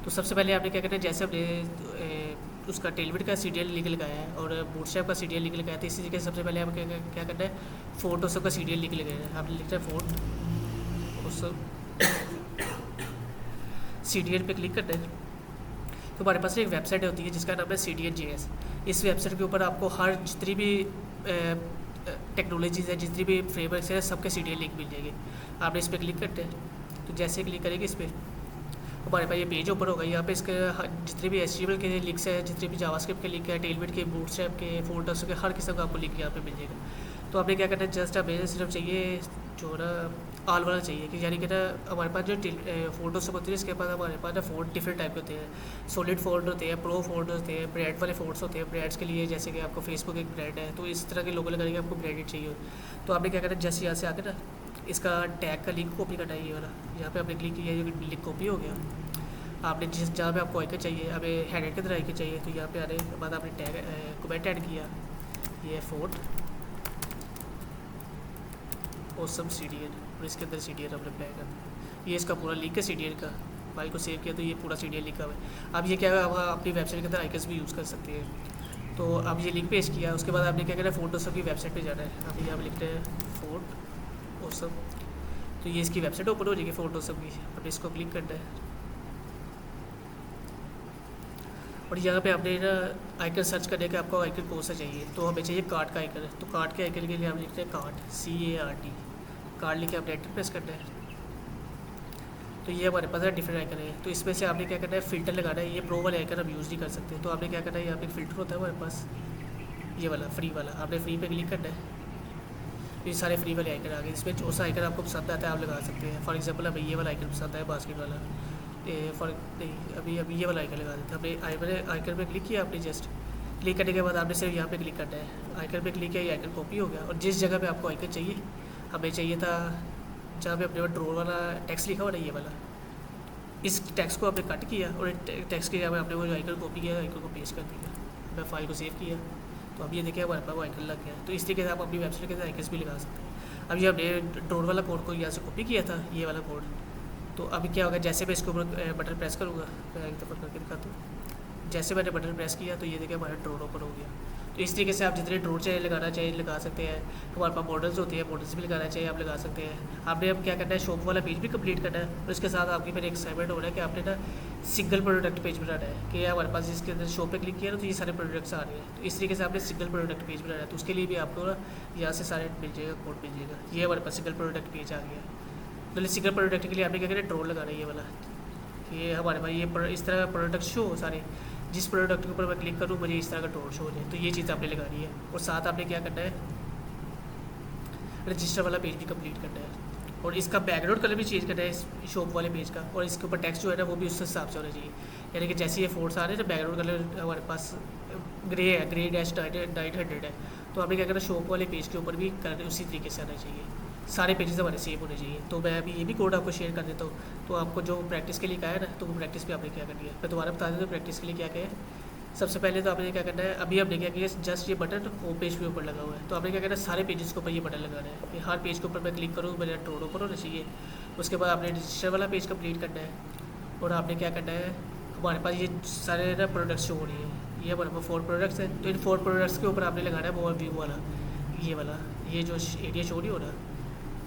तो सबसे पहले आपने क्या करना है, जैसे हमने उसका टेलबिट का CDL लिंक लगाया है और बूटस्ट्रैप का CDL लिंक लगाया है तो इसी तरीके से सबसे पहले आप क्या करना है, फोटोसब का CDL लिंक लगाना है। आपने लिखना है फोटोसब CDL पे क्लिक करना है तो हमारे पास एक वेबसाइट होती है जिसका नाम है CDN.js। इस वेबसाइट के ऊपर आपको हर जितनी भी टेक्नोलॉजीज़ है, जितनी भी फ्रेमवर्क्स है, सबके CDL लिंक मिल जाएंगे। आपने इस पर क्लिक करते हैं तो जैसे क्लिक करेंगे इस पर हमारे पास ये पेज ओपन होगा। यहाँ पे इसके जितने भी HTML के लिंक्स है, जितने भी जावास्क्रिप्ट के लिंक है, टेलबिट के, बूटस्ट्रैप के, फोल्डर्स के, हर किस्म का आपको लिंक यहाँ पे मिल जाएगा। तो आपने क्या करना है, जस्ट हमें सिर्फ चाहिए जो ना ऑल वाला चाहिए कि यानी कि ना हमारे पास जो फोल्डर्स होते हैं इसके पास हमारे पास ना फोल्ड डिफरेंट टाइप के होते हैं। सॉलिड फोल्डर होते हैं, प्रो फोल्डर होते हैं, ब्रांड वाले फोल्ड्स होते हैं। ब्रांड्स के लिए जैसे कि आपको फेसबुक एक ब्रांड है तो इस तरह के लोगो लगाने के आपको ब्रांडेड चाहिए। तो आपने क्या करना है, जैसे यहाँ से आकर ना इसका टैग का लिंक कॉपी करना है, ये वाला यहाँ पे आपने क्लिक किया, ये लिंक कॉपी हो गया। आपने जिस जहाँ पे आपको आइकन चाहिए, हमें हेडर के अंदर आइकन चाहिए तो यहाँ पे आने के बाद आपने टैग कमेंट ऐड किया, ये फोर्ट ओसम CDN और इसके अंदर CDN हमने अप्लाई कर दिया। ये इसका पूरा लिंक है CDN का, फाइल को सेव किया तो ये पूरा CDN लिखा हुआ है। अब ये क्या है, आप अपनी वेबसाइट के अंदर आइकन्स भी यूज़ कर सकते हैं। तो अब ये लिंक पेश किया, उसके बाद आपने क्या करना है, फोटोसब की वेबसाइट पे जाना है। अब यहाँ पे लिखते हैं फोर्ट ओसम, तो ये इसकी वेबसाइट ओपन हो जाएगी फोटोसब की। अब इसको क्लिक करना है और यहाँ पे आपने ना आइकन सर्च करने का आपको आइकन कौन सा चाहिए, तो हमें चाहिए कार्ट का आइकन है। तो कार्ट के आइकन के लिए हम लिखते हैं कार्ट, CART, कार्ट लिखे आपने एंटर प्रेस करना है। तो ये हमारे पास डिफरेंट आइकन है, तो इसमें से आपने क्या करना है, फ़िल्टर लगाना है। ये प्रो वाले आइकन हम यूज़ नहीं कर सकते, तो आपने क्या करना है, यहाँ पे एक फ़िल्टर होता है हमारे पास ये वाला फ्री वाला, आपने फ्री पे क्लिक करना है। ये सारे फ्री वाले आइकन आ गए, इसमें जो सा आइकन आपको पसंद आता है आप लगा सकते हैं। फॉर एग्जाम्पल हमें ये वाला आइकन पसंद है, बास्केट वाला, फॉर नहीं अभी ये वाला आइकन लगा देते हैं। आपने आइकन पे क्लिक किया, आपने जस्ट क्लिक करने के बाद आपने सिर्फ यहाँ पे क्लिक करना है, आइकन पे क्लिक किया, ये आइकन कॉपी हो गया। और जिस जगह पे आपको आइकन चाहिए, हमें चाहिए था जहाँ पे अपने ड्रॉअर वाला टेक्स्ट लिखा हुआ ना, ये वाला, इस टेक्स्ट को आपने कट किया और टेक्स्ट के जगह पे आपने वो जो आइकन कॉपी किया, आइकन को पेस्ट कर दिया। मैं फाइल को सेव किया तो अब ये देखिए हमारे पास वो आइकन लग गया। तो इस तरीके से आप अपनी वेबसाइट के अंदर आइकन्स भी लगा सकते हैं। अब ये हमने ड्रॉअर वाला कोड को यहाँ से कॉपी किया था, ये वाला कोड। तो अभी क्या होगा, जैसे मैं इसके ऊपर बटन प्रेस करूँगा, मैं एक दफ़ा करके दिखाता हूँ। जैसे मैंने बटन प्रेस किया तो ये देखिए हमारा ड्रॉअर ओपन हो गया। तो इस तरीके से आप जितने ड्रॉअर चाहिए लगाना चाहिए लगा सकते हैं। हमारे पास मॉडल्स होती है, मॉडल्स भी लगाना चाहिए आप लगा सकते हैं। आपने अब क्या करना है, शॉप वाला पेज भी कंप्लीट करना है और इसके साथ आपकी मेरे एक असाइनमेंट हो रहा है कि आपने ना सिंगल प्रोडक्ट पेज बनाना है कि हमारे पास इसके अंदर शॉप पे क्लिक किया ना तो ये सारे प्रोडक्ट्स आ रहे हैं। तो इस तरीके से आपने सिंगल प्रोडक्ट पेज बनाना है, तो उसके लिए भी आपको ना यहाँ से सारे मिल जाएगा, कोड मिल जाएगा। ये हमारे पास सिंगल प्रोडक्ट पेज आ गया। तो सिंगल प्रोडक्ट के लिए आपने क्या करना है, ड्रॉ लगाना है ये वाला, कि हमारे पास ये इस तरह का प्रोडक्ट शो हो सारे, जिस प्रोडक्ट के ऊपर मैं क्लिक करूँ मुझे इस तरह का ड्रॉ शो हो जाए। तो ये चीज़ आपने लगानी है। और साथ आपने क्या करना है, रजिस्टर वाला पेज भी कंप्लीट करना है, और इसका बैकग्राउंड कलर भी चेंज करना है इस शॉप वाले पेज का, और इसके ऊपर टेक्स्ट जो है ना वो भी उस हिसाब से होना चाहिए। यानी कि जैसे ये फोर्ट्स आ रहे हैं ना, बैकग्राउंड कलर हमारे पास ग्रे है, ग्रे डैश 900 है, तो आपने क्या करना, शॉप वाले पेज के ऊपर भी कर उसी तरीके से आना चाहिए, सारे पेजेस हमारे सेम होने चाहिए। तो मैं अभी ये भी कोड आपको शेयर कर देता हूँ। तो आपको जो प्रैक्टिस के लिए कहा है ना, तो वो प्रैक्टिस भी आपने क्या करनी है, मैं दोबारा बता देता हूँ प्रैक्टिस के लिए क्या क्या है। सबसे पहले तो आपने क्या करना है, अभी हमने क्या किया, जस्ट ये बटन होम पेज के ऊपर लगा हुआ है, तो आपने क्या करना है, सारे पेजेस के ऊपर ये बटन लगाना है कि हर पेज के ऊपर मैं क्लिक करूँ मेरा ड्रॉ ओपन होना चाहिए। उसके बाद आपने रजिस्टर वाला पेज कंप्लीट करना है, और आपने क्या करना है, हमारे पास ये सारे ना प्रोडक्ट्स शो हो रही है, ये हमारे पास 4 प्रोडक्ट्स हैं, तो इन 4 प्रोडक्ट्स के ऊपर आपने लगाना है वो व्यू वाला, ये वाला, ये जो एरिया शो नहीं हो रहा,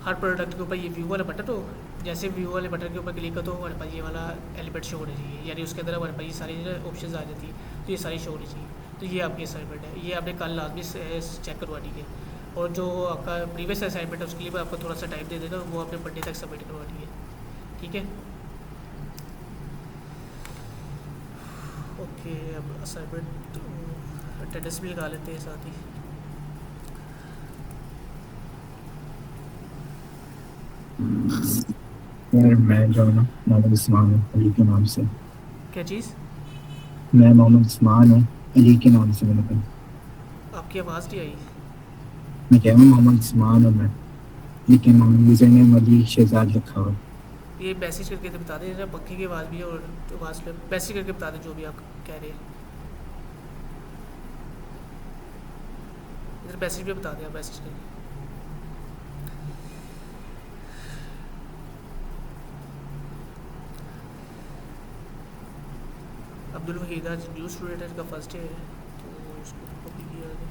हर प्रोडक्ट के ऊपर ये व्यू वाला बटन हो। जैसे व्यू वाले बटन के ऊपर क्लिक करो तो हमारे पास ये वाला एलिमेंट शो होना चाहिए, यानी उसके अंदर हमारे पास ये सारी ऑप्शन आ जाती है, तो ये सारी शो होनी चाहिए। तो ये आपकी असाइनमेंट है, ये आपने कल लाजमी चेक करवानी है। और जो आपका प्रीवियस असाइनमेंट है उसके लिए मैं आपको थोड़ा सा टाइम दे देना, वो आपने मंडे तक सबमिट करवानी है, ठीक है। ओके, अब असाइनमेंट अटेंडेंस भी लगा लेते हैं साथ ही। यार मैं जो है ना मोहम्मद उस्मान हूँ अली के नाम से। क्या चीज़? मैं मोहम्मद उस्मान हूँ अली के नाम से। मैंने कहा आपकी आवाज़ नहीं आई। मैं कह रहा हूँ मोहम्मद उस्मान हूँ मैं, लेकिन यूज़र नेम अली शहजाद रखा हुआ। ये मैसेज करके तो बता दें, पंखे की आवाज़ भी है और आवाज़ पे मैसेज करके बता दें जो भी आप कह रहे हैं। इधर मैसेज भी बता दें आप, मैसेज करके। अब्दुल वहीद आज न्यू स्टूडेंट है, इसका फर्स्ट है, तो उसको कॉपी किया है।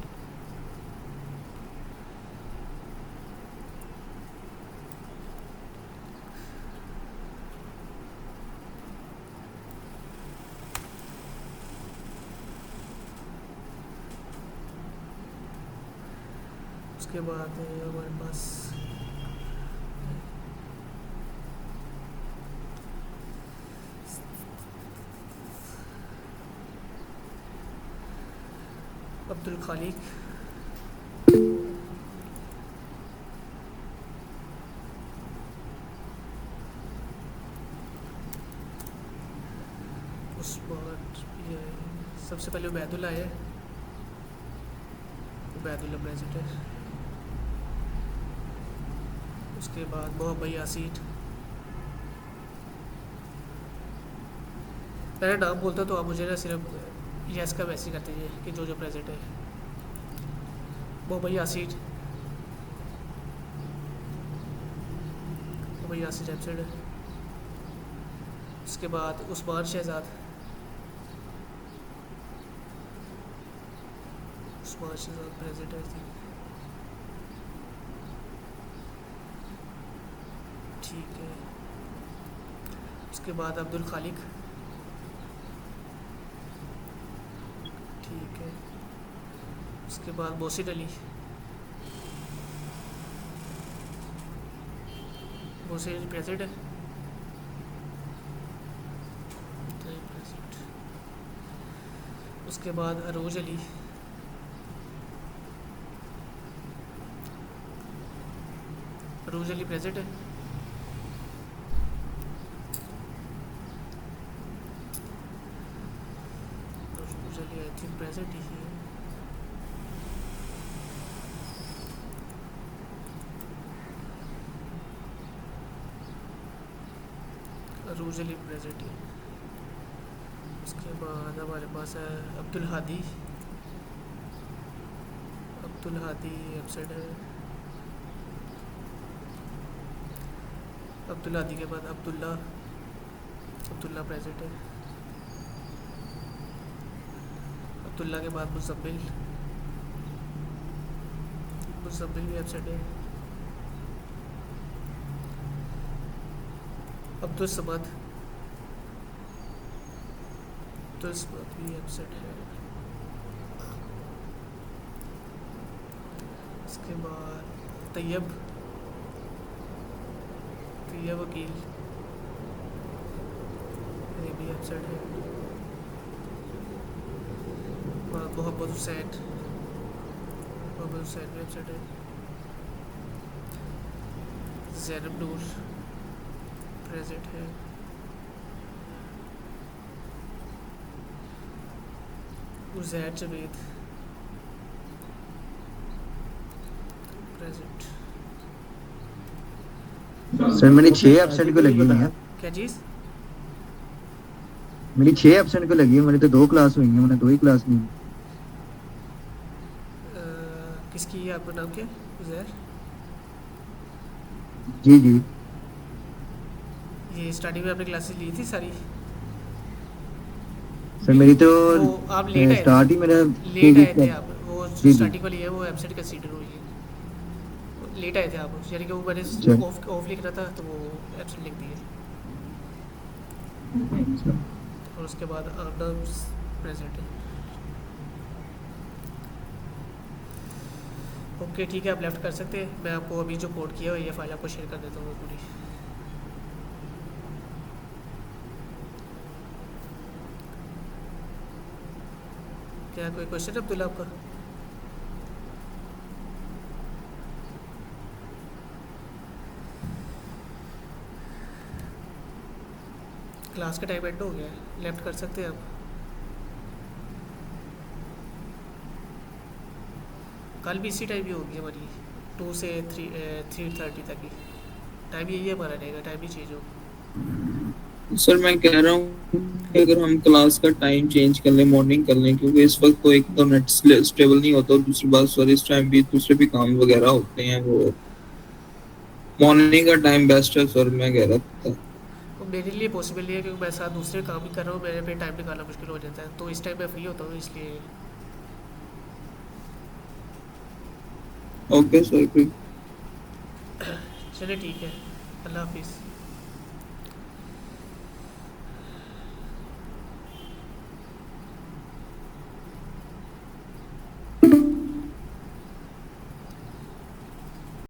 उसके बाद हमारे पास अब्दुल खालिक, उस बाद ये सबसे पहले उबैदुल्ला है, उबैदुल्ला प्रेसिडेंट। उसके बाद मोहम्मद यासीन। मेरा नाम बोलता तो आप मुझे ना सिर्फ यस का मैसेज करते हैं कि जो जो प्रेजेंट है। मोहम्मद यासीन, मोहम्मद यासीन एब्सेंट है। उसके बाद उस्मान शहजाद, उस्मान शहजाद प्रेजेंट है, ठीक है। उसके बाद अब्दुल खालिक, ठीक है। उसके बाद मोहसिन अली, मोहसिन अली प्रेजेंट है, प्रेजेंट। उसके बाद अरोज अली, अरोज अली प्रेजेंट है। आई थिंक प्रेजेंट ही है। अरोज अली प्रेजेंट है। उसके बाद हमारे पास है अब्दुल हादी, अब्दुल हादी एब्सेंट है। अब्दुल हादी के बाद अब्दुल्ला, अब्दुल्ला प्रेजेंट है। अब्दुल्ला के बाद मुज़म्मिल, मुज़म्मिल भी एब्सेंट है। अब्दुल समद, अब्दुल समद भी एब्सेंट है। उसके बाद तैयब, रिया वकील ये भी एब्सेंट है। मोहम्मद हुसैन भी एब्सेंट है। ज़ैनब नूर प्रेजेंट है। उज़ैर जवेद प्रेजेंट। सर मेरी 6 एब्सेंट को लगी हुई है। क्या चीज़? मेरी 6 एब्सेंट को लगी है। मेरी तो 2 क्लास हुई है, मैंने 2 ही क्लास ली। किसकी है? आपका नाम क्या? उज़ैर। जी जी। ये स्टार्टिंग में आपने क्लासेस ली थी सारी? सर मेरी तो वो आप लेट आए स्टार्ट ही मेरा लेट आए थे आप। वो जी, जी। स्टार्टिंग वाली है वो एब्सेंट कंसीडर हुई है। लेट आए थे आप, यानी कि वो मैंने अच्छा। ऑफ लिख रहा था तो वो एब्सेंट लिख दिए। और उसके बाद आर्नब प्रेजेंट है। ओके ठीक है, आप लेफ्ट कर सकते हैं। मैं आपको अभी जो कोड किया है ये फाइल आपको शेयर कर देता हूँ वो पूरी। क्या कोई क्वेश्चन है अब्दुल्ला आपका? क्लास का टाइम एंड हो गया है, लेफ्ट कर सकते हैं आप। कल भी इसी टाइम ही होगी हमारी 2 से 3:30 तक ही टाइम यही है हमारा रहेगा, टाइम ही चेंज हो। सर मैं कह रहा हूँ कि अगर हम क्लास का टाइम चेंज कर लें, मॉर्निंग कर लें, क्योंकि इस वक्त तो एक तो नेट स्टेबल नहीं होता और दूसरी बात सर इस टाइम भी दूसरे भी काम वगैरह होते हैं, वो मॉर्निंग का टाइम बेस्ट है सर, मैं कह रहा था। तो मेरे लिए पॉसिबल नहीं है क्योंकि मैं साथ दूसरे काम भी कर रहा हूँ, मेरे पे टाइम निकालना मुश्किल हो जाता है। तो इस टाइम मैं फ्री होता हूँ इसलिए। ओके सर, चलिए ठीक है, अल्लाह हाफिज़।